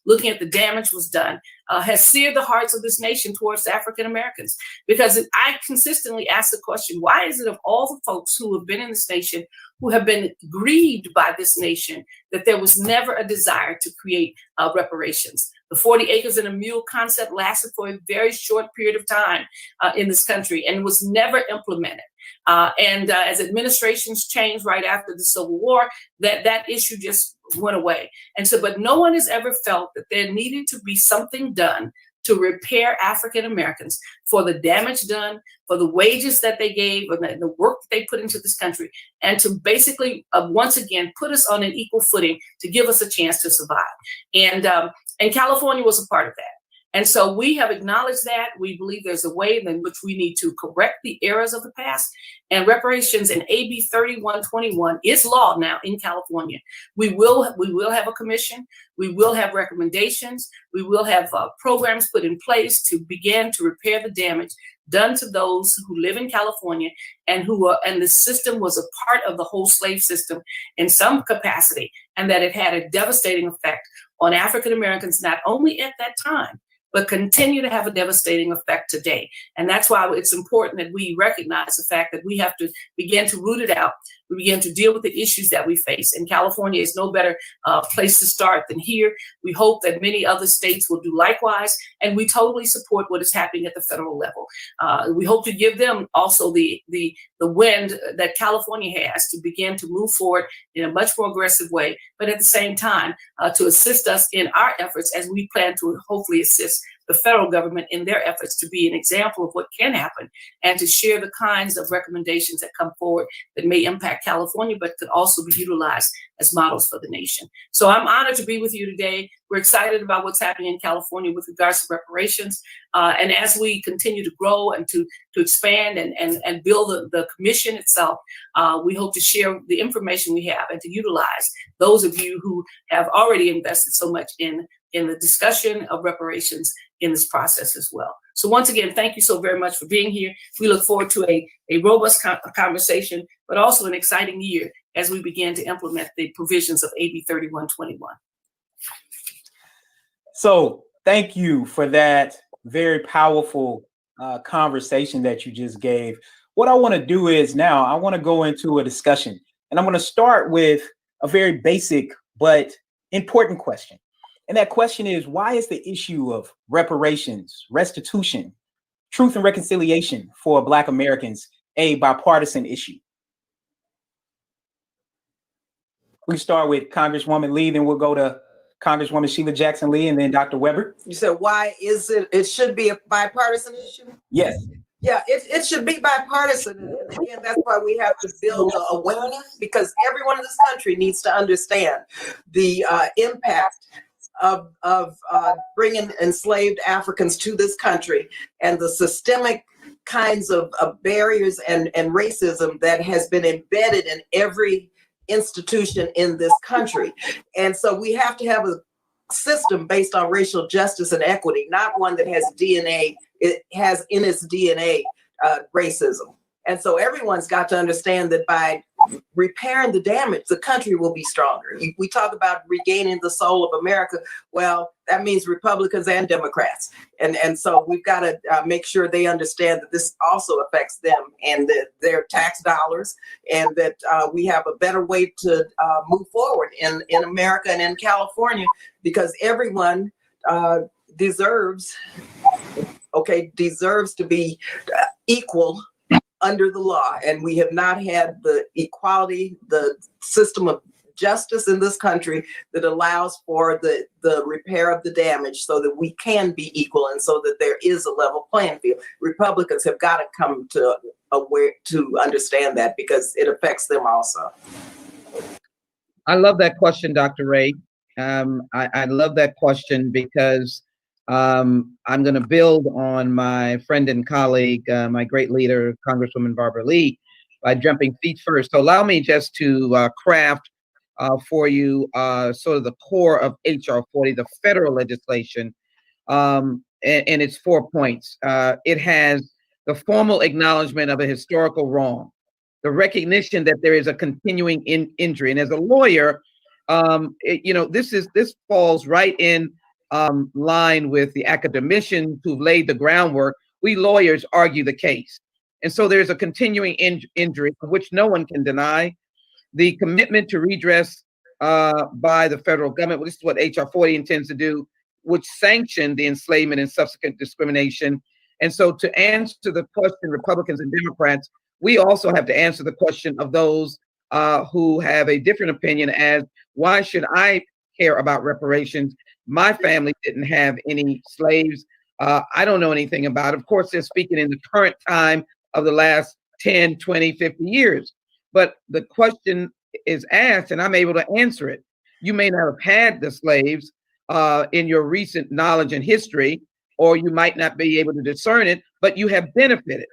looking at the damage was done, has seared the hearts of this nation towards African Americans. Because I consistently ask the question, why is it of all the folks who have been in this nation, who have been grieved by this nation, that there was never a desire to create reparations? The 40 acres and a mule concept lasted for a very short period of time in this country and was never implemented. And as administrations changed right after the Civil War, that issue just went away. And so, but no one has ever felt that there needed to be something done to repair African Americans for the damage done, for the wages that they gave, and the work that they put into this country, and to basically, once again, put us on an equal footing to give us a chance to survive. And California was a part of that. And so we have acknowledged that. We believe there's a way in which we need to correct the errors of the past. And reparations in AB 3121 is law now in California. We will have a commission. We will have recommendations. We will have programs put in place to begin to repair the damage done to those who live in California and and the system was a part of the whole slave system in some capacity, and that it had a devastating effect on African Americans, not only at that time, but continue to have a devastating effect today. And that's why it's important that we recognize the fact that we have to begin to root it out. We begin to deal with the issues that we face. And California is no better place to start than here. We hope that many other states will do likewise. And we totally support what is happening at the federal level. We hope to give them also the wind that California has to begin to move forward in a much more aggressive way, but at the same time to assist us in our efforts as we plan to hopefully assist the federal government in their efforts to be an example of what can happen and to share the kinds of recommendations that come forward that may impact California, but could also be utilized as models for the nation. So I'm honored to be with you today. We're excited about what's happening in California with regards to reparations. And as we continue to grow and to expand and build the commission itself, we hope to share the information we have and to utilize those of you who have already invested so much in the discussion of reparations in this process as well. So once again, thank you so very much for being here. We look forward to a robust conversation, but also an exciting year as we begin to implement the provisions of AB 3121. So thank you for that very powerful conversation that you just gave. What I want to do is now I want to go into a discussion, and I'm going to start with a very basic but important question. And that question is, why is the issue of reparations, restitution, truth and reconciliation for Black Americans a bipartisan issue? We start with Congresswoman Lee, then we'll go to Congresswoman Sheila Jackson Lee, and then Dr. Weber. You said, why is it should be a bipartisan issue? Yes. Yeah, it should be bipartisan. And again, that's why we have to build awareness, because everyone in this country needs to understand the impact of bringing enslaved Africans to this country and the systemic kinds of barriers and racism that has been embedded in every institution in this country. And so we have to have a system based on racial justice and equity, not one that has it has in its DNA racism. And so everyone's got to understand that by repairing the damage, the country will be stronger. We talk about regaining the soul of America. Well, that means Republicans and Democrats. And so we've got to make sure they understand that this also affects them and their tax dollars, and that we have a better way to move forward in America and in California, because everyone deserves to be equal under the law. And we have not had the equality, the system of justice in this country that allows for the repair of the damage so that we can be equal and so that there is a level playing field. Republicans have got to come to understand that, because it affects them also. I love that question, Dr. Ray. I love that question because I'm going to build on my friend and colleague, my great leader, Congresswoman Barbara Lee, by jumping feet first. So allow me just to craft for you sort of the core of HR 40, the federal legislation, and its 4 points. It has the formal acknowledgement of a historical wrong, the recognition that there is a continuing injury. And as a lawyer, this falls right in line with the academicians who've laid the groundwork. We lawyers argue the case. And so there's a continuing injury, which no one can deny. The commitment to redress by the federal government, well, this is what HR 40 intends to do, which sanctioned the enslavement and subsequent discrimination. And so to answer the question, Republicans and Democrats, we also have to answer the question of those who have a different opinion as why should I care about reparations? My family didn't have any slaves. I don't know anything about it. Of course, they're speaking in the current time of the last 10, 20, 50 years. But the question is asked, and I'm able to answer it. You may not have had the slaves in your recent knowledge and history, or you might not be able to discern it, but you have benefited.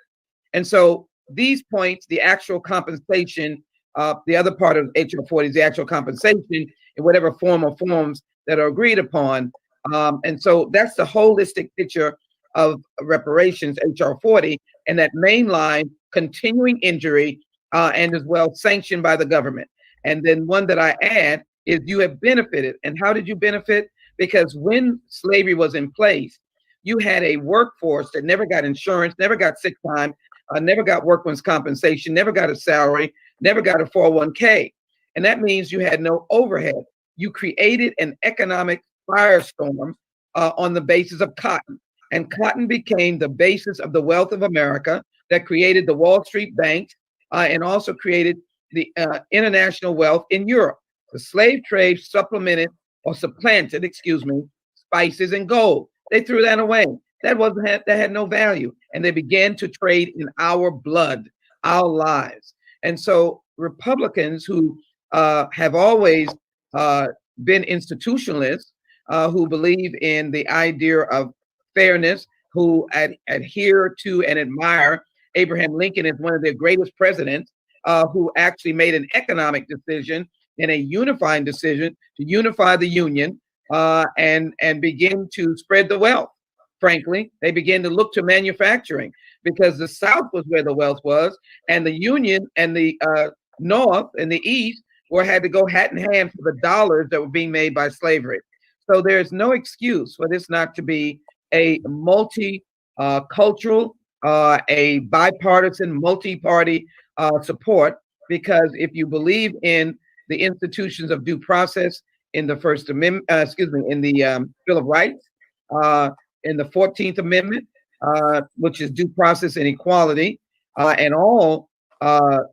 And so these points, the actual compensation, the other part of HR 40 is the actual compensation in whatever form or forms that are agreed upon. And so that's the holistic picture of reparations, HR 40, and that mainline continuing injury and as well sanctioned by the government. And then one that I add is you have benefited. And how did you benefit? Because when slavery was in place, you had a workforce that never got insurance, never got sick time, never got workman's compensation, never got a salary, never got a 401k. And that means you had no overhead. You created an economic firestorm on the basis of cotton. And cotton became the basis of the wealth of America that created the Wall Street banks and also created the international wealth in Europe. The slave trade supplemented or supplanted, spices and gold. They threw that away. That had no value. And they began to trade in our blood, our lives. And so Republicans who have always been institutionalists, who believe in the idea of fairness, who adhere to and admire Abraham Lincoln as one of their greatest presidents, who actually made an economic decision and a unifying decision to unify the Union and begin to spread the wealth. Frankly, they began to look to manufacturing because the South was where the wealth was, and the Union and the North and the East had to go hat in hand for the dollars that were being made by slavery. So there's no excuse for this not to be a multi-cultural, a bipartisan, multi-party support, because if you believe in the institutions of due process in the First Amendment, in the Bill of Rights, in the 14th Amendment, which is due process and equality, and all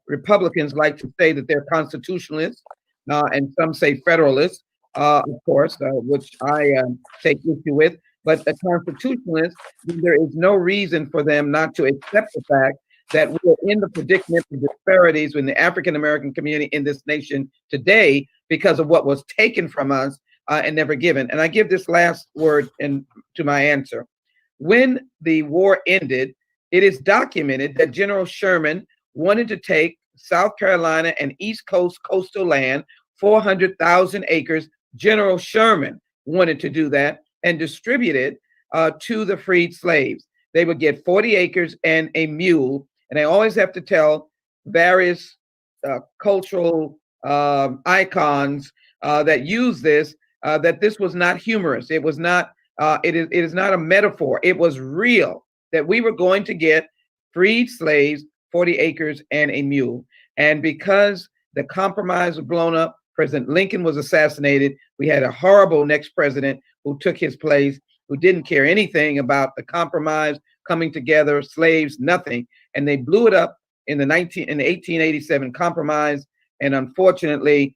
Republicans like to say that they're constitutionalists, and some say federalists, of course, which I take issue with. But a constitutionalist, there is no reason for them not to accept the fact that we're in the predicament of disparities in the African American community in this nation today because of what was taken from us and never given. And I give this last word to my answer. When the war ended, it is documented that General Sherman wanted to take South Carolina and East Coast coastal land, 400,000 acres. General Sherman wanted to do that and distribute it to the freed slaves. They would get 40 acres and a mule. And I always have to tell various cultural icons that use this, that this was not humorous. It was not, it is not a metaphor. It was real that we were going to get freed slaves, 40 acres and a mule. And because the compromise was blown up, President Lincoln was assassinated. We had a horrible next president who took his place, who didn't care anything about the compromise, coming together, slaves, nothing. And they blew it up in the 1887 compromise. And unfortunately,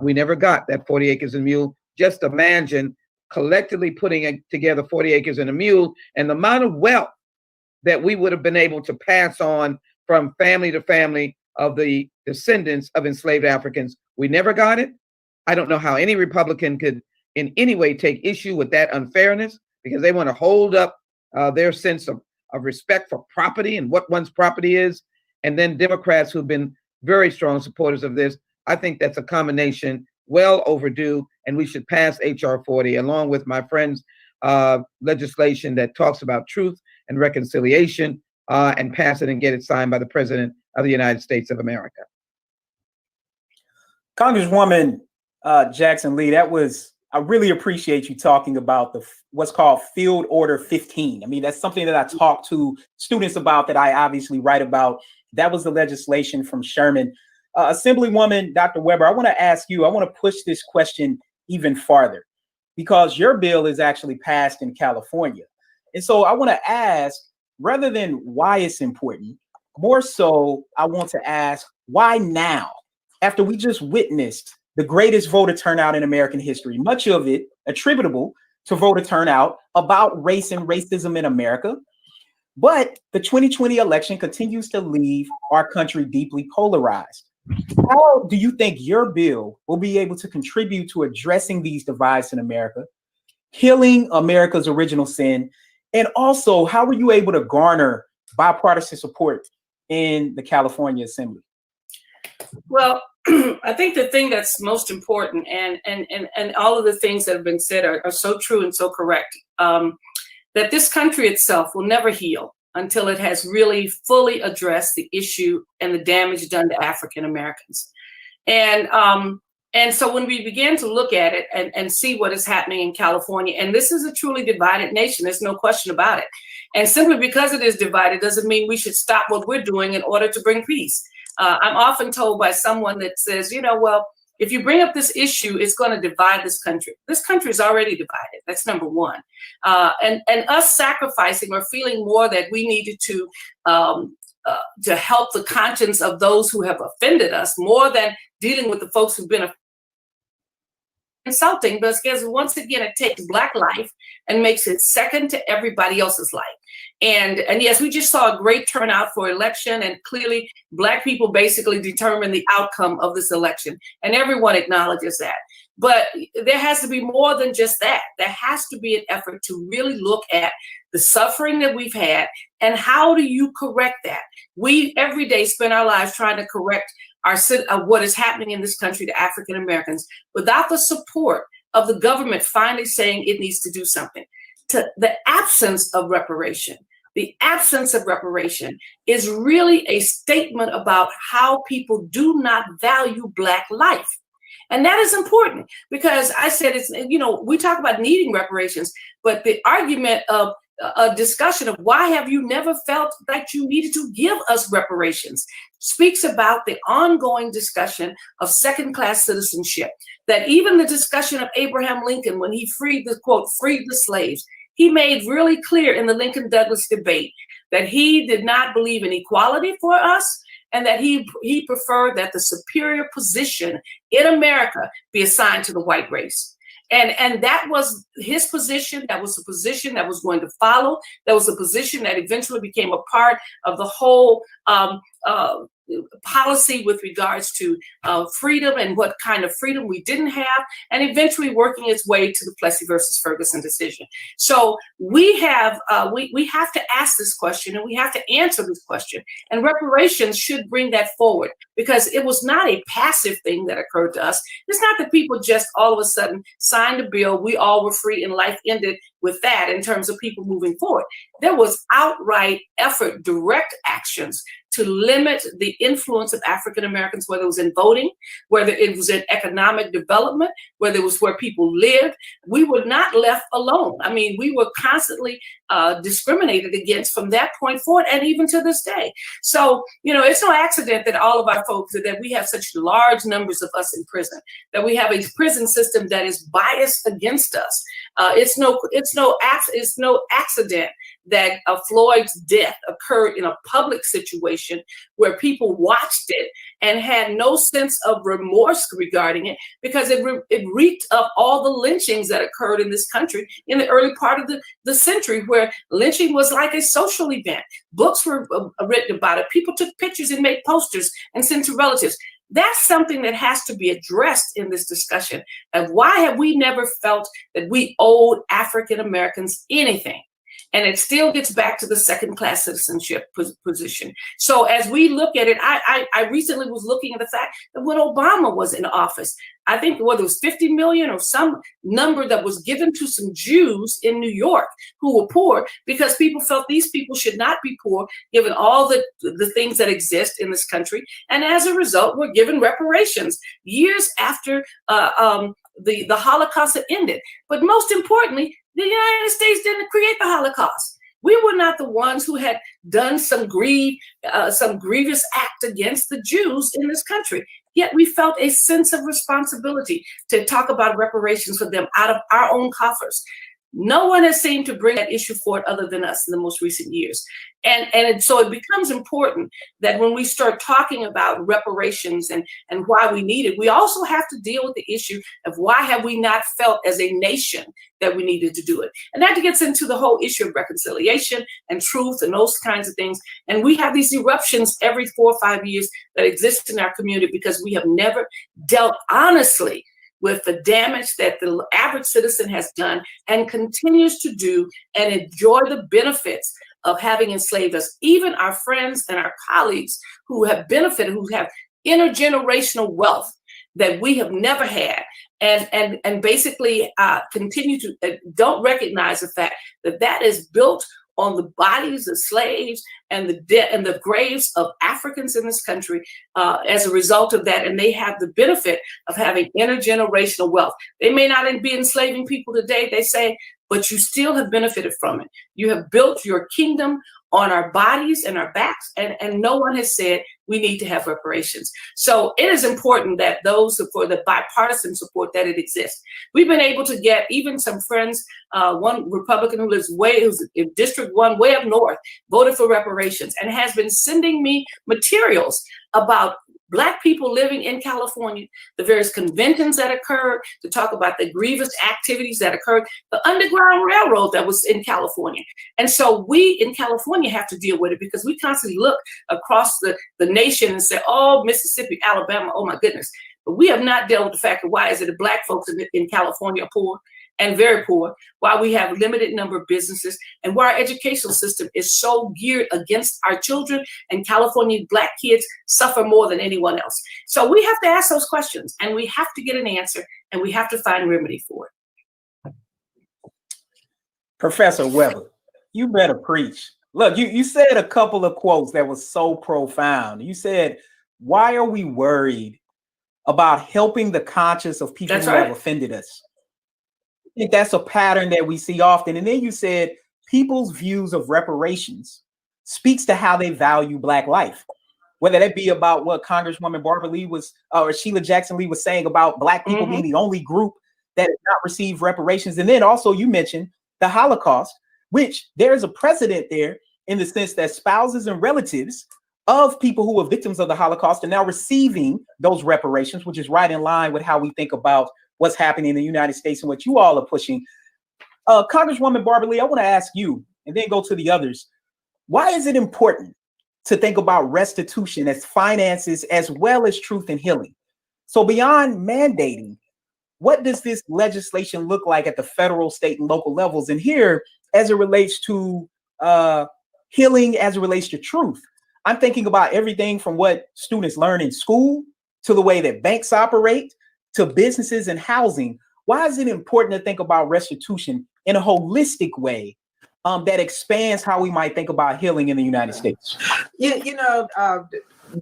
we never got that 40 acres and a mule. Just imagine collectively putting together 40 acres and a mule and the amount of wealth that we would have been able to pass on from family to family of the descendants of enslaved Africans. We never got it. I don't know how any Republican could in any way take issue with that unfairness. because they want to hold up their sense of respect for property and what one's property is. And then Democrats who've been very strong supporters of this. I think that's a combination well overdue, and we should pass H.R. 40 along with my friend's legislation that talks about truth and reconciliation, and pass it and get it signed by the President of the United States of America. Congresswoman Jackson Lee, I really appreciate you talking about what's called Field Order 15. I mean, that's something that I talk to students about, that I obviously write about. That was the legislation from Sherman. Assemblywoman Dr. Weber, I want to push this question even farther, because your bill is actually passed in California. And so I want to ask, rather than why it's important, more so I want to ask, why now? After we just witnessed the greatest voter turnout in American history, much of it attributable to voter turnout about race and racism in America. But the 2020 election continues to leave our country deeply polarized. How do you think your bill will be able to contribute to addressing these divides in America, healing America's original sin, and also how were you able to garner bipartisan support in the California Assembly? Well, I think the thing that's most important, and all of the things that have been said are so true and so correct, that this country itself will never heal until it has really fully addressed the issue and the damage done to African Americans. And so when we begin to look at it and see what is happening in California, and this is a truly divided nation, there's no question about it. And simply because it is divided doesn't mean we should stop what we're doing in order to bring peace. I'm often told by someone that says, well, if you bring up this issue, it's going to divide this country. This country is already divided. That's number one. And us sacrificing or feeling more that we needed to help the conscience of those who have offended us, more than dealing with the folks who've been insulting, because once again, it takes Black life and makes it second to everybody else's life. And yes, we just saw a great turnout for election, and clearly Black people basically determine the outcome of this election, and everyone acknowledges that. But there has to be more than just that. There has to be an effort to really look at the suffering that we've had, and how do you correct that? We every day spend our lives trying to correct what is happening in this country to African Americans without the support of the government finally saying it needs to do something. The absence of reparation is really a statement about how people do not value Black life. And that is important, because I said we talk about needing reparations, but the argument of a discussion of why have you never felt that you needed to give us reparations speaks about the ongoing discussion of second-class citizenship. That even the discussion of Abraham Lincoln, when he freed the slaves, he made really clear in the Lincoln-Douglas debate that he did not believe in equality for us, and that he preferred that the superior position in America be assigned to the white race. And that was his position. That was the position that was going to follow. That was the position that eventually became a part of the whole policy with regards to freedom and what kind of freedom we didn't have, and eventually working its way to the Plessy versus Ferguson decision. So we have to ask this question, and we have to answer this question. And reparations should bring that forward, because it was not a passive thing that occurred to us. It's not that people just all of a sudden signed a bill, we all were free, and life ended with that in terms of people moving forward. There was outright effort, direct actions to limit the influence of African Americans, whether it was in voting, whether it was in economic development, whether it was where people lived. We were not left alone. I mean, we were constantly discriminated against from that point forward, and even to this day. So, it's no accident that all of our folks, that we have such large numbers of us in prison, that we have a prison system that is biased against us. It's no accident that Floyd's death occurred in a public situation where people watched it and had no sense of remorse regarding it, because it reeked of all the lynchings that occurred in this country in the early part of the century, where lynching was like a social event. Books were written about it. People took pictures and made posters and sent to relatives. That's something that has to be addressed in this discussion. And why have we never felt that we owed African Americans anything? And it still gets back to the second-class citizenship position. So as we look at it, I recently was looking at the fact that when Obama was in office, I think whether it was 50 million or some number that was given to some Jews in New York who were poor, because people felt these people should not be poor, given all the things that exist in this country. And as a result, we're given reparations years after the Holocaust had ended. But most importantly, the United States didn't create the Holocaust. We were not the ones who had done some grievous act against the Jews in this country. Yet we felt a sense of responsibility to talk about reparations for them out of our own coffers. No one has seemed to bring that issue forward other than us in the most recent years. And so it becomes important that when we start talking about reparations and why we need it, we also have to deal with the issue of why have we not felt as a nation that we needed to do it. And that gets into the whole issue of reconciliation and truth and those kinds of things. And we have these eruptions every 4 or 5 years that exist in our community because we have never dealt honestly with the damage that the average citizen has done and continues to do and enjoy the benefits of having enslaved us. Even our friends and our colleagues who have benefited, who have intergenerational wealth that we have never had, and basically continue to don't recognize the fact that that is built on the bodies of slaves and the graves of Africans in this country as a result of that. And they have the benefit of having intergenerational wealth. They may not be enslaving people today, they say, but you still have benefited from it. You have built your kingdom on our bodies and our backs, and no one has said we need to have reparations. So it is important that those for the bipartisan support that it exists. We've been able to get even some friends, one Republican who's in District 1, way up north, voted for reparations and has been sending me materials about Black people living in California, the various conventions that occurred, to talk about the grievous activities that occurred, the Underground Railroad that was in California. And so we in California have to deal with it because we constantly look across the nation and say, oh, Mississippi, Alabama, oh my goodness. But we have not dealt with the fact of why is it that Black folks in California are poor and very poor, why we have limited number of businesses, and why our educational system is so geared against our children, and California Black kids suffer more than anyone else. So we have to ask those questions, and we have to get an answer, and we have to find remedy for it. Professor Weber, you better preach. Look, you said a couple of quotes that was so profound. You said, why are we worried about helping the conscience of people who have offended us? I think that's a pattern that we see often. And then you said people's views of reparations speaks to how they value Black life, whether that be about what Congresswoman Barbara Lee or Sheila Jackson Lee was saying about Black people being the only group that has not received reparations. And then also you mentioned the Holocaust, which there is a precedent there in the sense that spouses and relatives of people who were victims of the Holocaust are now receiving those reparations, which is right in line with how we think about what's happening in the United States and what you all are pushing. Congresswoman Barbara Lee, I want to ask you, and then go to the others, why is it important to think about restitution as finances as well as truth and healing? So beyond mandating, what does this legislation look like at the federal, state, and local levels? And here, as it relates to healing, as it relates to truth, I'm thinking about everything from what students learn in school to the way that banks operate, to businesses and housing. Why is it important to think about restitution in a holistic way that expands how we might think about healing in the United States?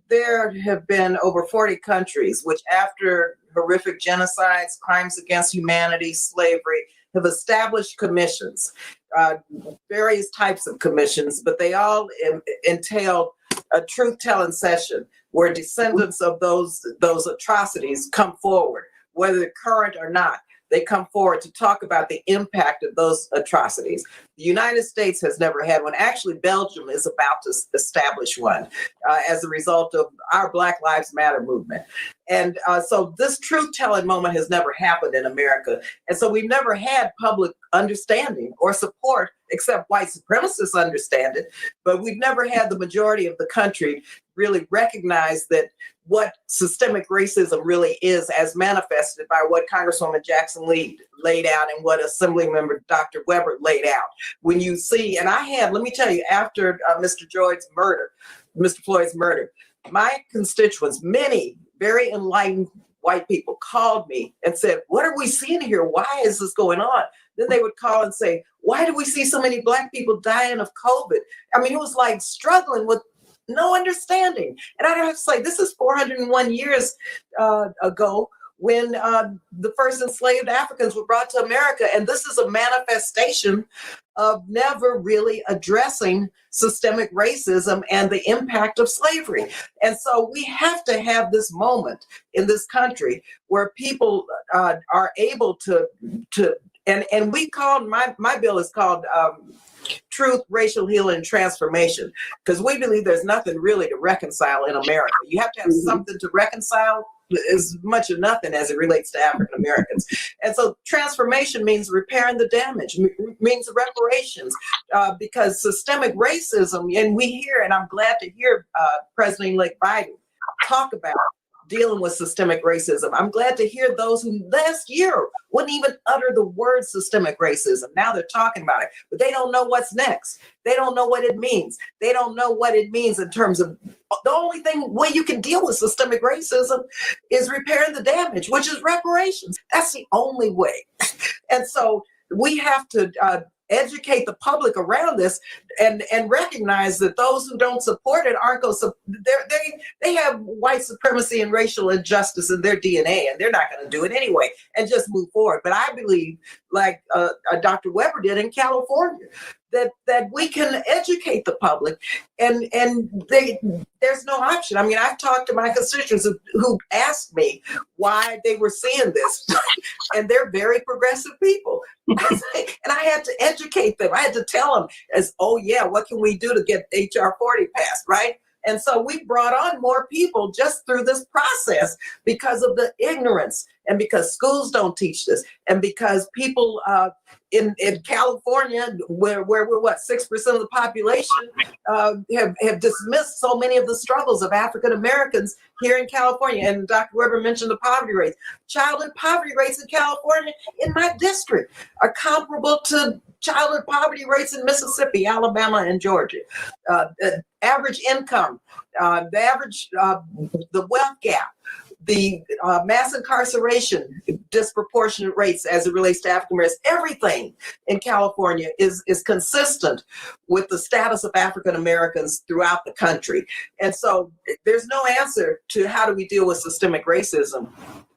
There have been over 40 countries which, after horrific genocides, crimes against humanity, slavery, have established commissions, various types of commissions, but they all entail a truth-telling session where descendants of those atrocities come forward, whether they're current or not. They come forward to talk about the impact of those atrocities. The United States has never had one. Actually, Belgium is about to establish one as a result of our Black Lives Matter movement. And so this truth-telling moment has never happened in America. And so we've never had public understanding or support, except white supremacists understand it. But we've never had the majority of the country really recognize that what systemic racism really is, as manifested by what Congresswoman Jackson Lee laid out and what Assemblymember Dr. Weber laid out. When you see, and let me tell you, after Mr. Floyd's murder, my constituents, many very enlightened white people, called me and said, what are we seeing here? Why is this going on? Then they would call and say, why do we see so many Black people dying of COVID? I mean, it was like struggling with no understanding. And I have to say, this is 401 years ago when the first enslaved Africans were brought to America. And this is a manifestation of never really addressing systemic racism and the impact of slavery. And so we have to have this moment in this country where people are able to and we called, my bill is called Truth, Racial Healing, and Transformation, because we believe there's nothing really to reconcile in America. You have to have something to reconcile, as much of nothing as it relates to African Americans. And so transformation means repairing the damage, means reparations, because systemic racism, and we hear, and I'm glad to hear President-elect Biden talk about dealing with systemic racism. I'm glad to hear those who last year wouldn't even utter the word systemic racism. Now they're talking about it, but they don't know what's next. They don't know what it means. They don't know what it means in terms of the only way you can deal with systemic racism is repairing the damage, which is reparations. That's the only way. And so we have to educate the public around this and recognize that those who don't support it aren't going to they have white supremacy and racial injustice in their DNA, and they're not going to do it anyway and just move forward. But I believe, like Dr. Weber did in California, that we can educate the public, and there's no option. I mean, I've talked to my constituents who asked me why they were seeing this, and they're very progressive people. And I had to educate them. I had to tell them, oh yeah, what can we do to get HR 40 passed, right? And so we brought on more people just through this process because of the ignorance, and because schools don't teach this, and because people in California, where we're 6% of the population, have dismissed so many of the struggles of African Americans here in California. And Dr. Weber mentioned the poverty rates. Childhood poverty rates in California, in my district, are comparable to childhood poverty rates in Mississippi, Alabama, and Georgia. Average income, the wealth gap, the mass incarceration, disproportionate rates as it relates to African Americans, everything in California is consistent with the status of African Americans throughout the country. And so there's no answer to how do we deal with systemic racism,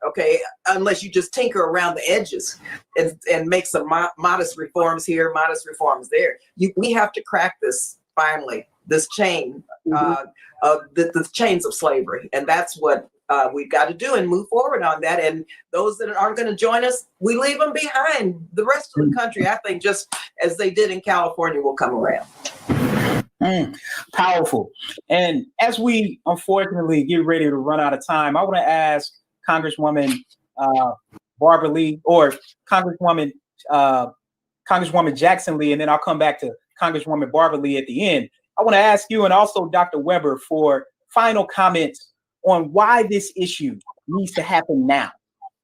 okay, unless you just tinker around the edges and make some modest reforms here, modest reforms there. We have to crack this finally, this chain, the chains of slavery. And that's what we've got to do, and move forward on that. And those that aren't going to join us, we leave them behind. The rest of the country, I think, just as they did in California, will come around. Powerful. And as we unfortunately get ready to run out of time, I want to ask Congresswoman Barbara Lee, or Congresswoman Jackson Lee, and then I'll come back to Congresswoman Barbara Lee at the end. I want to ask you, and also Dr. Weber, for final comments on why this issue needs to happen now.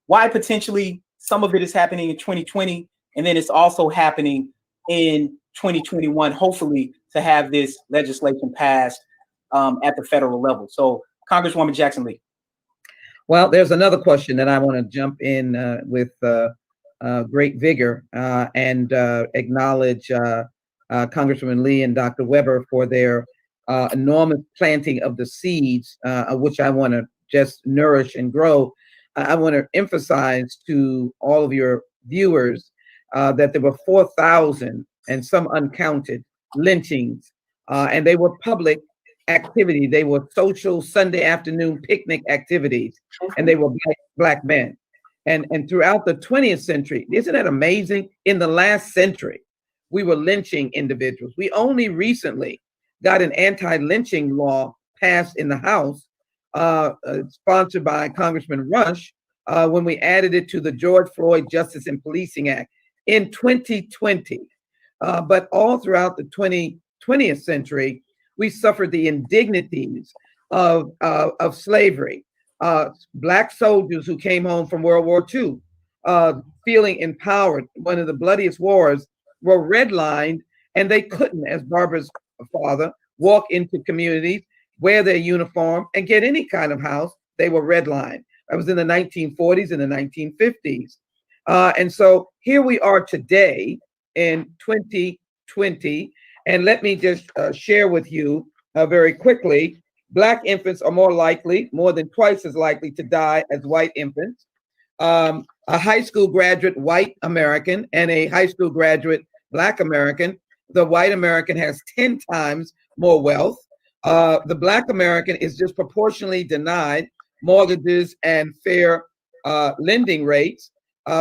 Why potentially some of it is happening in 2020, and then it's also happening in 2021, hopefully, to have this legislation passed at the federal level. So, Congresswoman Jackson Lee. Well, there's another question that I want to jump in with great vigor and acknowledge Congresswoman Lee and Dr. Weber for their enormous planting of the seeds, which I want to just nourish and grow. I want to emphasize to all of your viewers that there were 4,000 and some uncounted lynchings, and they were public activity. They were social Sunday afternoon picnic activities, and they were black men. And throughout the 20th century, isn't that amazing? In the last century, we were lynching individuals. We only recently got an anti-lynching law passed in the House, sponsored by Congressman Rush, when we added it to the George Floyd Justice and Policing Act. in 2020. But all throughout the 20th century, we suffered the indignities of slavery. Black soldiers who came home from World War II, feeling empowered, one of the bloodiest wars, were redlined, and they couldn't, as Barbara's father, walk into communities, wear their uniform, and get any kind of house. They were redlined. That was in the 1940s and the 1950s. And so here we are today in 2020. And let me just share with you very quickly, Black infants are more than twice as likely to die as white infants. A high school graduate white American and a high school graduate Black American, the white American has 10 times more wealth. The Black American is disproportionately denied mortgages and fair lending rates.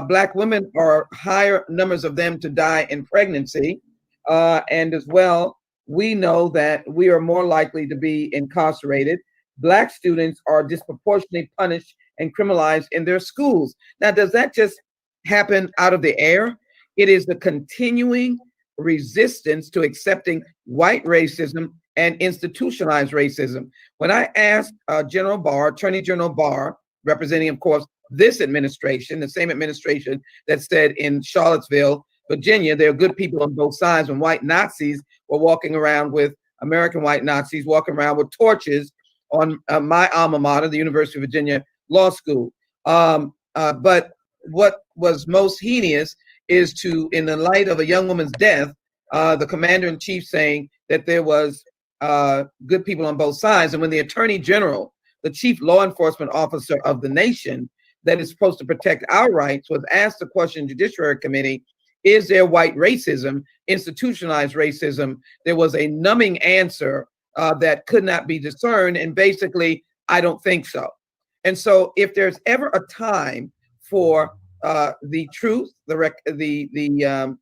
Black women are higher numbers of them to die in pregnancy. And as well, we know that we are more likely to be incarcerated. Black students are disproportionately punished and criminalized in their schools. Now, does that just happen out of the air? It is the continuing resistance to accepting white racism and institutionalized racism. When I asked General Barr, Attorney General Barr, representing, of course, this administration, the same administration that said in Charlottesville, Virginia, there are good people on both sides, when white Nazis were walking around with American white Nazis walking around with torches on my alma mater, the University of Virginia Law School. But what was most heinous is to, in the light of a young woman's death, the commander-in-chief saying that there was good people on both sides. And when the Attorney General, the chief law enforcement officer of the nation that is supposed to protect our rights, was asked the question in Judiciary Committee, is there white racism, institutionalized racism? There was a numbing answer that could not be discerned. And basically, I don't think so. And so if there's ever a time for the truth, the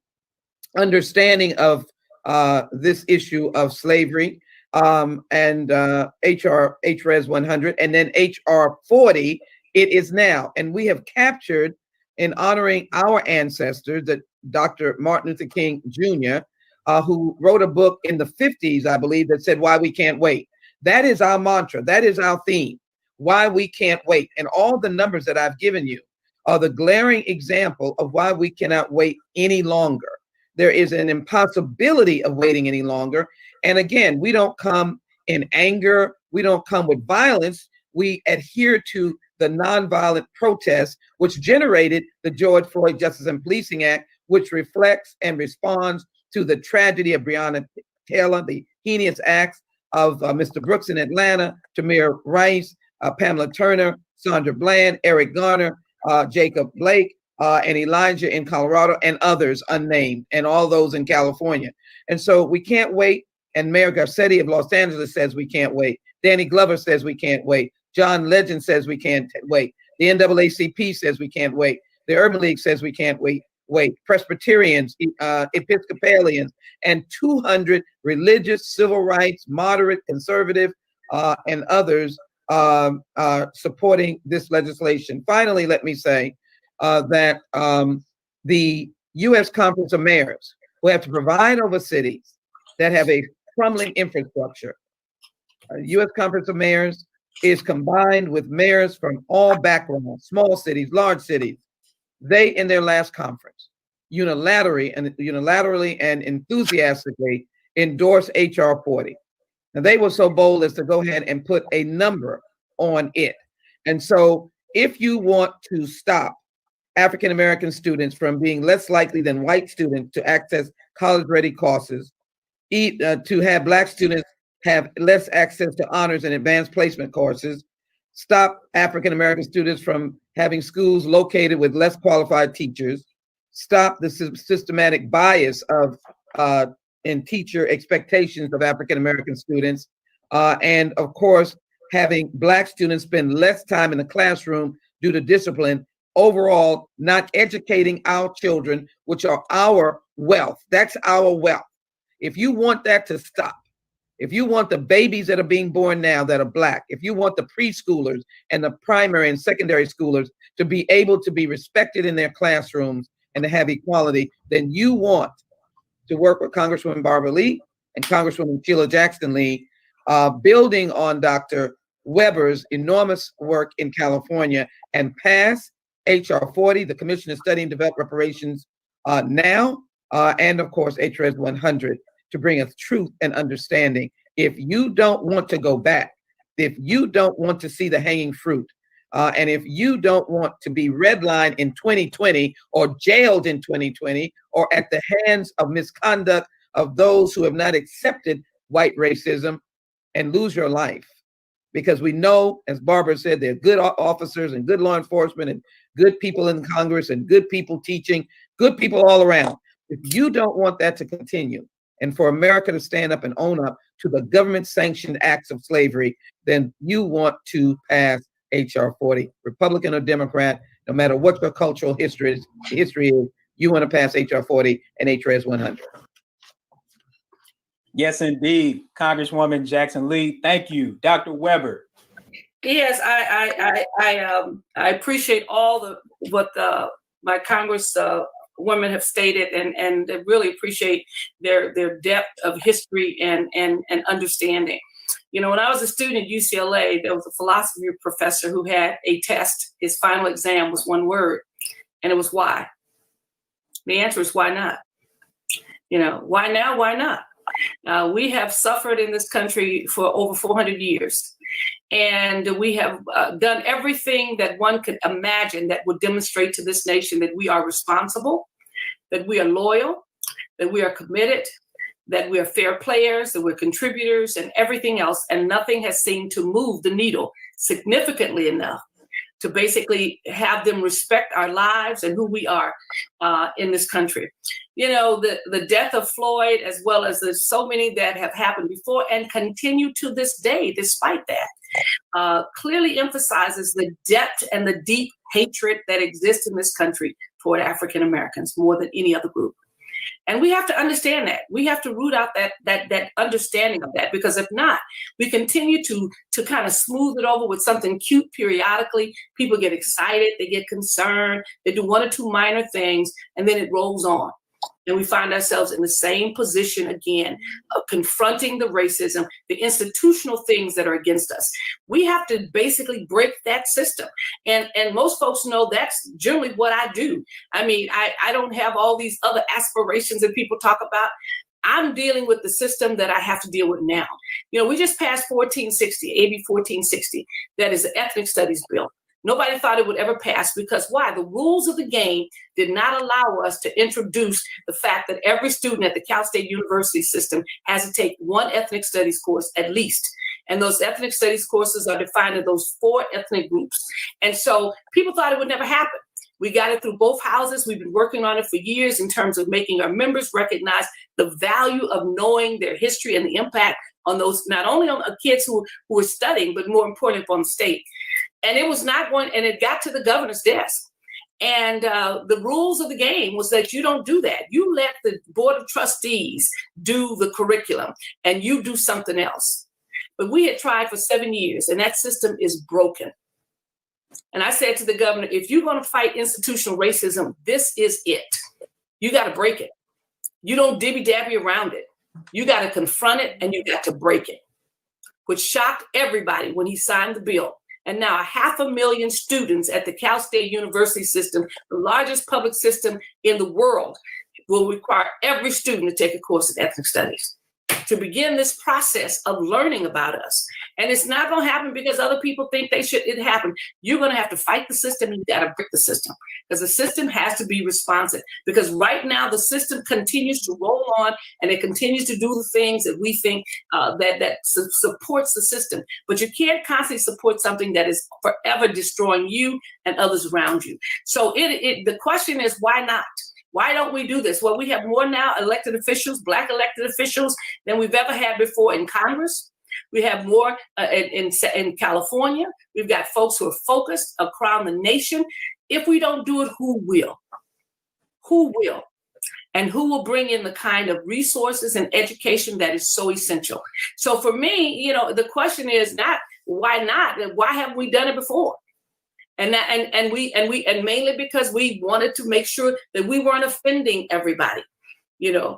understanding of this issue of slavery, and HRS 100 and then HR 40, it is now. And we have captured, in honoring our ancestors, that Dr. Martin Luther King Jr., who wrote a book in the 50s, I believe, that said, "Why We Can't Wait." That is our mantra. That is our theme. Why we can't wait. And all the numbers that I've given you are the glaring example of why we cannot wait any longer. There is an impossibility of waiting any longer. And again, we don't come in anger. We don't come with violence. We adhere to the nonviolent protests, which generated the George Floyd Justice and Policing Act, which reflects and responds to the tragedy of Breonna Taylor, the heinous acts of Mr. Brooks in Atlanta, Tamir Rice, Pamela Turner, Sandra Bland, Eric Garner, Jacob Blake, and Elijah in Colorado, and others unnamed, and all those in California. And so we can't wait. And Mayor Garcetti of Los Angeles says we can't wait. Danny Glover says we can't wait. John Legend says we can't wait. The NAACP says we can't wait. The Urban League says we can't wait. Presbyterians, Episcopalians, and 200 religious, civil rights, moderate, conservative, and others supporting this legislation. Finally, let me say that the U.S. Conference of Mayors will have to provide over cities that have a crumbling infrastructure. U.S. Conference of Mayors is combined with mayors from all backgrounds, small cities, large cities. They, in their last conference, unilaterally and enthusiastically endorsed HR 40. And they were so bold as to go ahead and put a number on it. And so if you want to stop African-American students from being less likely than white students to access college-ready courses, to have Black students have less access to honors and advanced placement courses, stop African-American students from having schools located with less qualified teachers, stop the systematic bias of in teacher expectations of African-American students, and of course, having Black students spend less time in the classroom due to discipline, overall not educating our children, which are our wealth. That's our wealth. If you want that to stop, if you want the babies that are being born now that are Black, if you want the preschoolers and the primary and secondary schoolers to be able to be respected in their classrooms, and to have equality, then you want to work with Congresswoman Barbara Lee and Congresswoman Sheila Jackson Lee, building on Dr. Weber's enormous work in California, and pass H.R. 40, the Commission to Study and Develop Reparations now, and of course, HRS 100, to bring us truth and understanding. If you don't want to go back, if you don't want to see the hanging fruit, and if you don't want to be redlined in 2020 or jailed in 2020 or at the hands of misconduct of those who have not accepted white racism and lose your life, because we know, as Barbara said, there are good officers and good law enforcement and good people in Congress and good people teaching, good people all around. If you don't want that to continue and for America to stand up and own up to the government-sanctioned acts of slavery, then you want to pass H.R. 40, Republican or Democrat, no matter what your cultural history is, you want to pass H.R. 40 and HRS 100. Yes, indeed. Congresswoman Jackson Lee, thank you. Dr. Weber. Yes, I appreciate all what my Congress women have stated, and really appreciate their depth of history and understanding. You know, when I was a student at UCLA, there was a philosophy professor who had a test. His final exam was one word, and it was why. The answer is why not? You know, why now? Why not? We have suffered in this country for over 400 years, and we have done everything that one could imagine that would demonstrate to this nation that we are responsible, that we are loyal, that we are committed, that we are fair players, that we're contributors, and everything else, and nothing has seemed to move the needle significantly enough to basically have them respect our lives and who we are in this country. You know, the death of Floyd, as well as there's so many that have happened before and continue to this day, despite that, clearly emphasizes the depth and the deep hatred that exists in this country toward African Americans more than any other group. And we have to understand that. We have to root out that understanding of that, because if not, we continue to kind of smooth it over with something cute periodically. People get excited, they get concerned, they do one or two minor things, and then it rolls on. And we find ourselves in the same position again of confronting the racism, the institutional things that are against us. We have to basically break that system. And most folks know that's generally what I do. I mean, I don't have all these other aspirations that people talk about. I'm dealing with the system that I have to deal with now. You know, we just passed 1460, AB 1460. That is the ethnic studies bill. Nobody thought it would ever pass, because why? The rules of the game did not allow us to introduce the fact that every student at the Cal State University system has to take one ethnic studies course at least. And those ethnic studies courses are defined in those 4 ethnic groups. And so people thought it would never happen. We got it through both houses. We've been working on it for years in terms of making our members recognize the value of knowing their history and the impact on those, not only on kids who are studying, but more importantly on the state. And it was not one, and it got to the governor's desk. And the rules of the game was that you don't do that. You let the Board of Trustees do the curriculum and you do something else. But we had tried for 7 years, and that system is broken. And I said to the governor, if you're going to fight institutional racism, this is it. You got to break it. You don't dibby-dabby around it. You got to confront it, and you got to break it, which shocked everybody when he signed the bill. And now 500,000 students at the Cal State University system, the largest public system in the world, will require every student to take a course in ethnic studies to begin this process of learning about us. And it's not going to happen because other people think it happen. You're going to have to fight the system. You got to break the system, because the system has to be responsive. Because right now the system continues to roll on, and it continues to do the things that we think that supports the system. But you can't constantly support something that is forever destroying you and others around you. So the question is, why not? Why don't we do this? Well, we have more now elected officials, Black elected officials, than we've ever had before in Congress. We have more in California. We've got folks who are focused around the nation. If we don't do it, who will? Who will? And who will bring in the kind of resources and education that is so essential? So for me, you know, the question is not, why not? Why haven't we done it before? And mainly because we wanted to make sure that we weren't offending everybody. And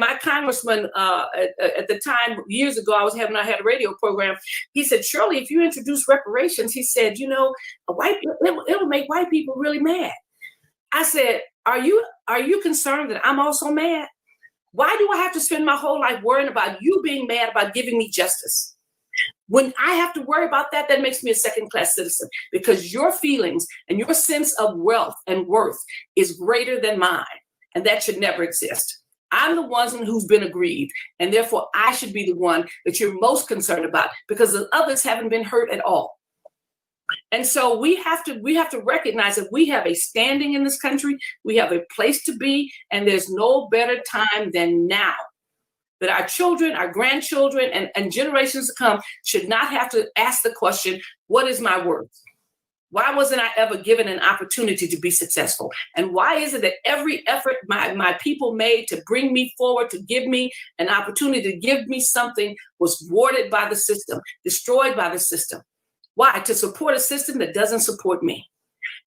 my congressman at the time, years ago, I had a radio program. He said, Shirley, if you introduce reparations, he said, it'll make white people really mad. I said, are you concerned that I'm also mad? Why do I have to spend my whole life worrying about you being mad about giving me justice? When I have to worry about that, that makes me a second-class citizen, because your feelings and your sense of wealth and worth is greater than mine. And that should never exist. I'm the one who's been aggrieved, and therefore I should be the one that you're most concerned about, because the others haven't been hurt at all. And so we have to recognize that we have a standing in this country, we have a place to be, and there's no better time than now. That our children, our grandchildren, and generations to come should not have to ask the question, what is my worth? Why wasn't I ever given an opportunity to be successful? And why is it that every effort my people made to bring me forward, to give me an opportunity, to give me something, was thwarted by the system, destroyed by the system? Why? To support a system that doesn't support me.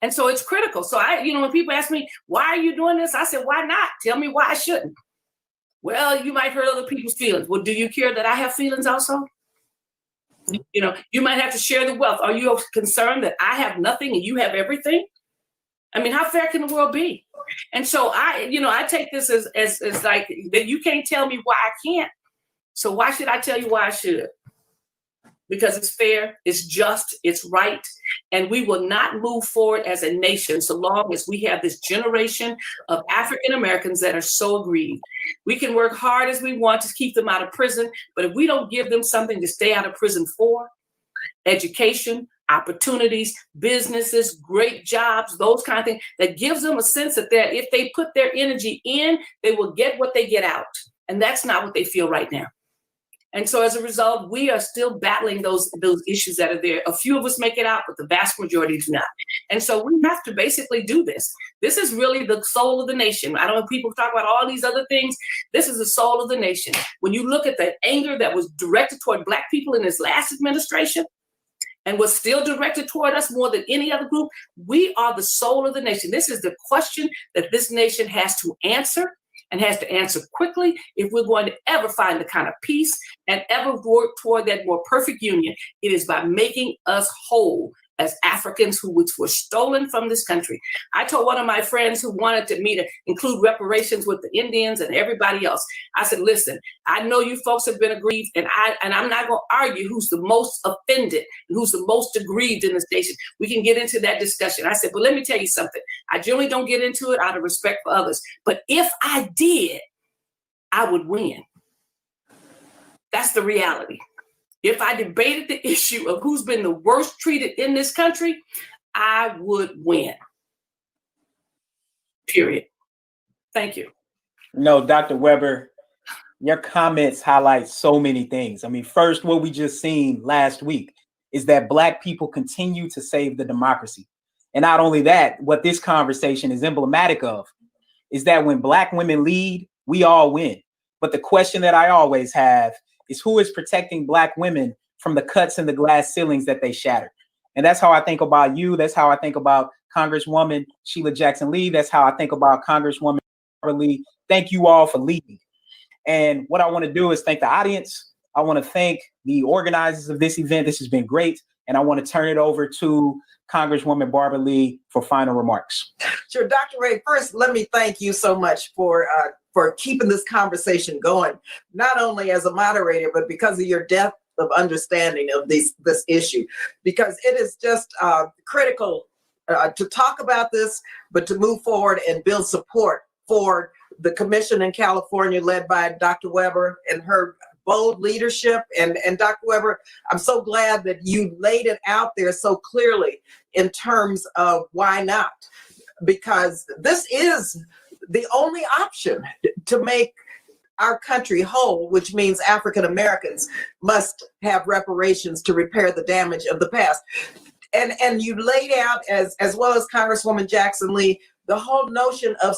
And so it's critical. So when people ask me, why are you doing this? I said, why not? Tell me why I shouldn't. Well, you might hurt other people's feelings. Well, do you care that I have feelings also? You might have to share the wealth. Are you concerned that I have nothing and you have everything? I mean, how fair can the world be? And so I take this as like that you can't tell me why I can't. So why should I tell you why I should? Because it's fair, it's just, it's right. And we will not move forward as a nation so long as we have this generation of African Americans that are so aggrieved. We can work hard as we want to keep them out of prison, but if we don't give them something to stay out of prison for, education, opportunities, businesses, great jobs, those kind of things, that gives them a sense that if they put their energy in, they will get what they get out. And that's not what they feel right now. And so as a result, we are still battling those issues that are there. A few of us make it out, but the vast majority do not. And so we have to basically do this. This is really the soul of the nation. I don't know, people talk about all these other things. This is the soul of the nation. When you look at the anger that was directed toward Black people in this last administration and was still directed toward us more than any other group, we are the soul of the nation. This is the question that this nation has to answer, and has to answer quickly if we're going to ever find the kind of peace and ever work toward that more perfect union. It is by making us whole as Africans which were stolen from this country. I told one of my friends who wanted me to include reparations with the Indians and everybody else, I said, listen, I know you folks have been aggrieved, and I'm not going to argue who's the most offended and who's the most aggrieved in this nation. We can get into that discussion. I said, but let me tell you something. I generally don't get into it out of respect for others. But if I did, I would win. That's the reality. If I debated the issue of who's been the worst treated in this country, I would win. Period. Thank you. No, Dr. Weber, your comments highlight so many things. I mean, first, what we just seen last week is that Black people continue to save the democracy. And not only that, what this conversation is emblematic of is that when Black women lead, we all win. But the question that I always have is who is protecting Black women from the cuts in the glass ceilings that they shattered? And that's how I think about you. That's how I think about Congresswoman Sheila Jackson Lee. That's how I think about Congresswoman Barbara Lee. Thank you all for leading. And what I want to do is thank the audience. I want to thank the organizers of this event. This has been great. And I want to turn it over to Congresswoman Barbara Lee for final remarks. Sure, Dr. Ray, first, let me thank you so much for keeping this conversation going, not only as a moderator, but because of your depth of understanding of this issue, because it is just critical to talk about this, but to move forward and build support for the commission in California led by Dr. Weber and her bold leadership. And Dr. Weber, I'm so glad that you laid it out there so clearly in terms of why not, because this is the only option to make our country whole, which means African Americans must have reparations to repair the damage of the past. And you laid out, as well as Congresswoman Jackson Lee, the whole notion of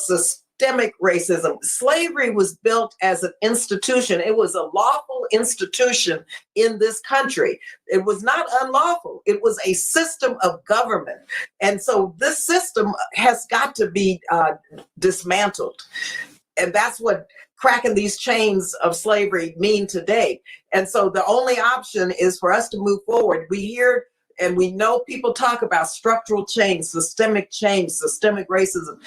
systemic racism. Slavery was built as an institution. It was a lawful institution in this country. It was not unlawful. It was a system of government. And so this system has got to be dismantled. And that's what cracking these chains of slavery mean today. And so the only option is for us to move forward. We hear and we know people talk about structural change, systemic racism.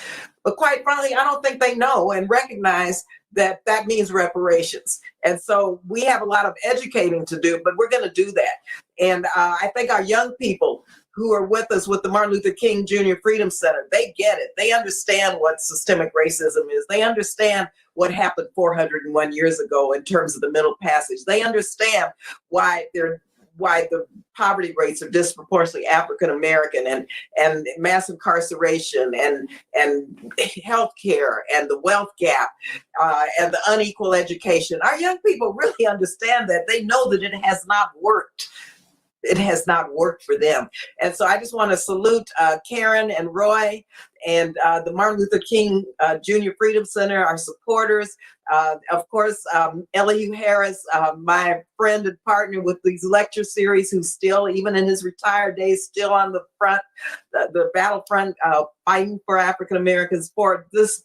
But quite frankly, I don't think they know and recognize that that means reparations. And so we have a lot of educating to do, but we're going to do that. And I think our young people who are with us with the Martin Luther King Jr. Freedom Center, they get it. They understand what systemic racism is. They understand what happened 401 years ago in terms of the Middle Passage. They understand why the poverty rates are disproportionately African American, and mass incarceration and healthcare and the wealth gap and the unequal education. Our young people really understand that. They know that it has not worked. It has not worked for them. And so I just want to salute Karen and Roy and the Martin Luther King Jr. Freedom Center, our supporters. Of course, Elihu Harris, my friend and partner with these lecture series, who's still, even in his retired days, still on the front, the battlefront, fighting for African Americans for this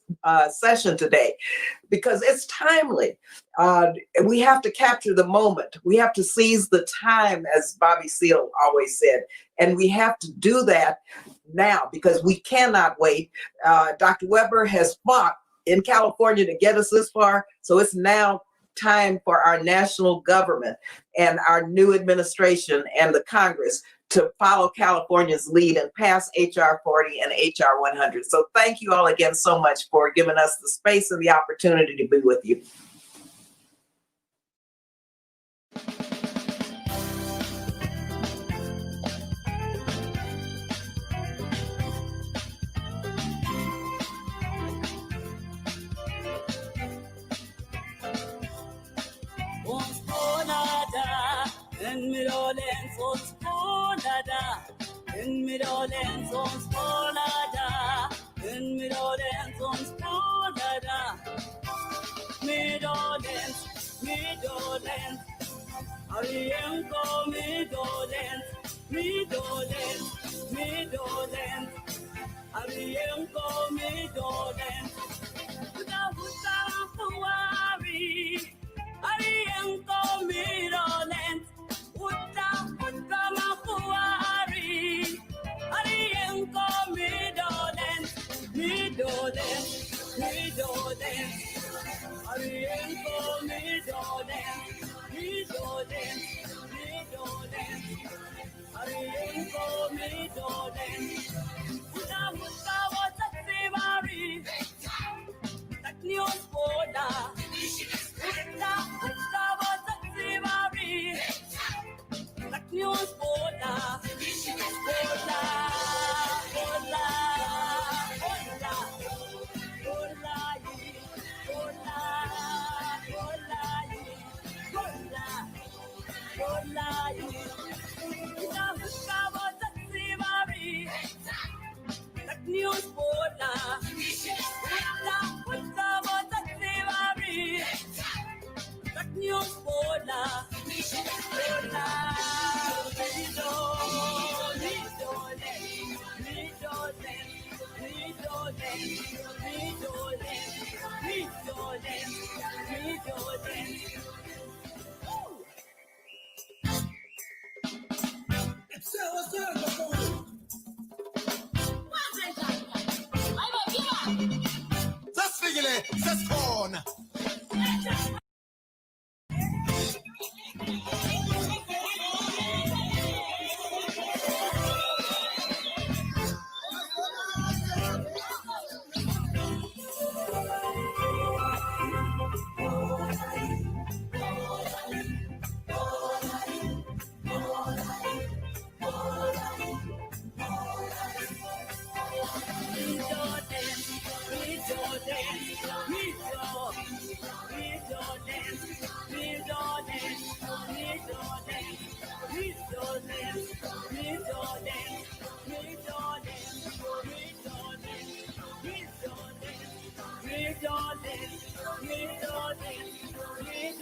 session today, because it's timely. We have to capture the moment. We have to seize the time, as Bobby Seale always said, and we have to do that now because we cannot wait. Dr. Weber has fought in California to get us this far, so it's now time for our national government and our new administration and the Congress to follow California's lead and pass HR 40 and HR 100. So thank you all again so much for giving us the space and the opportunity to be with you.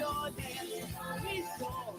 your dance. Please go.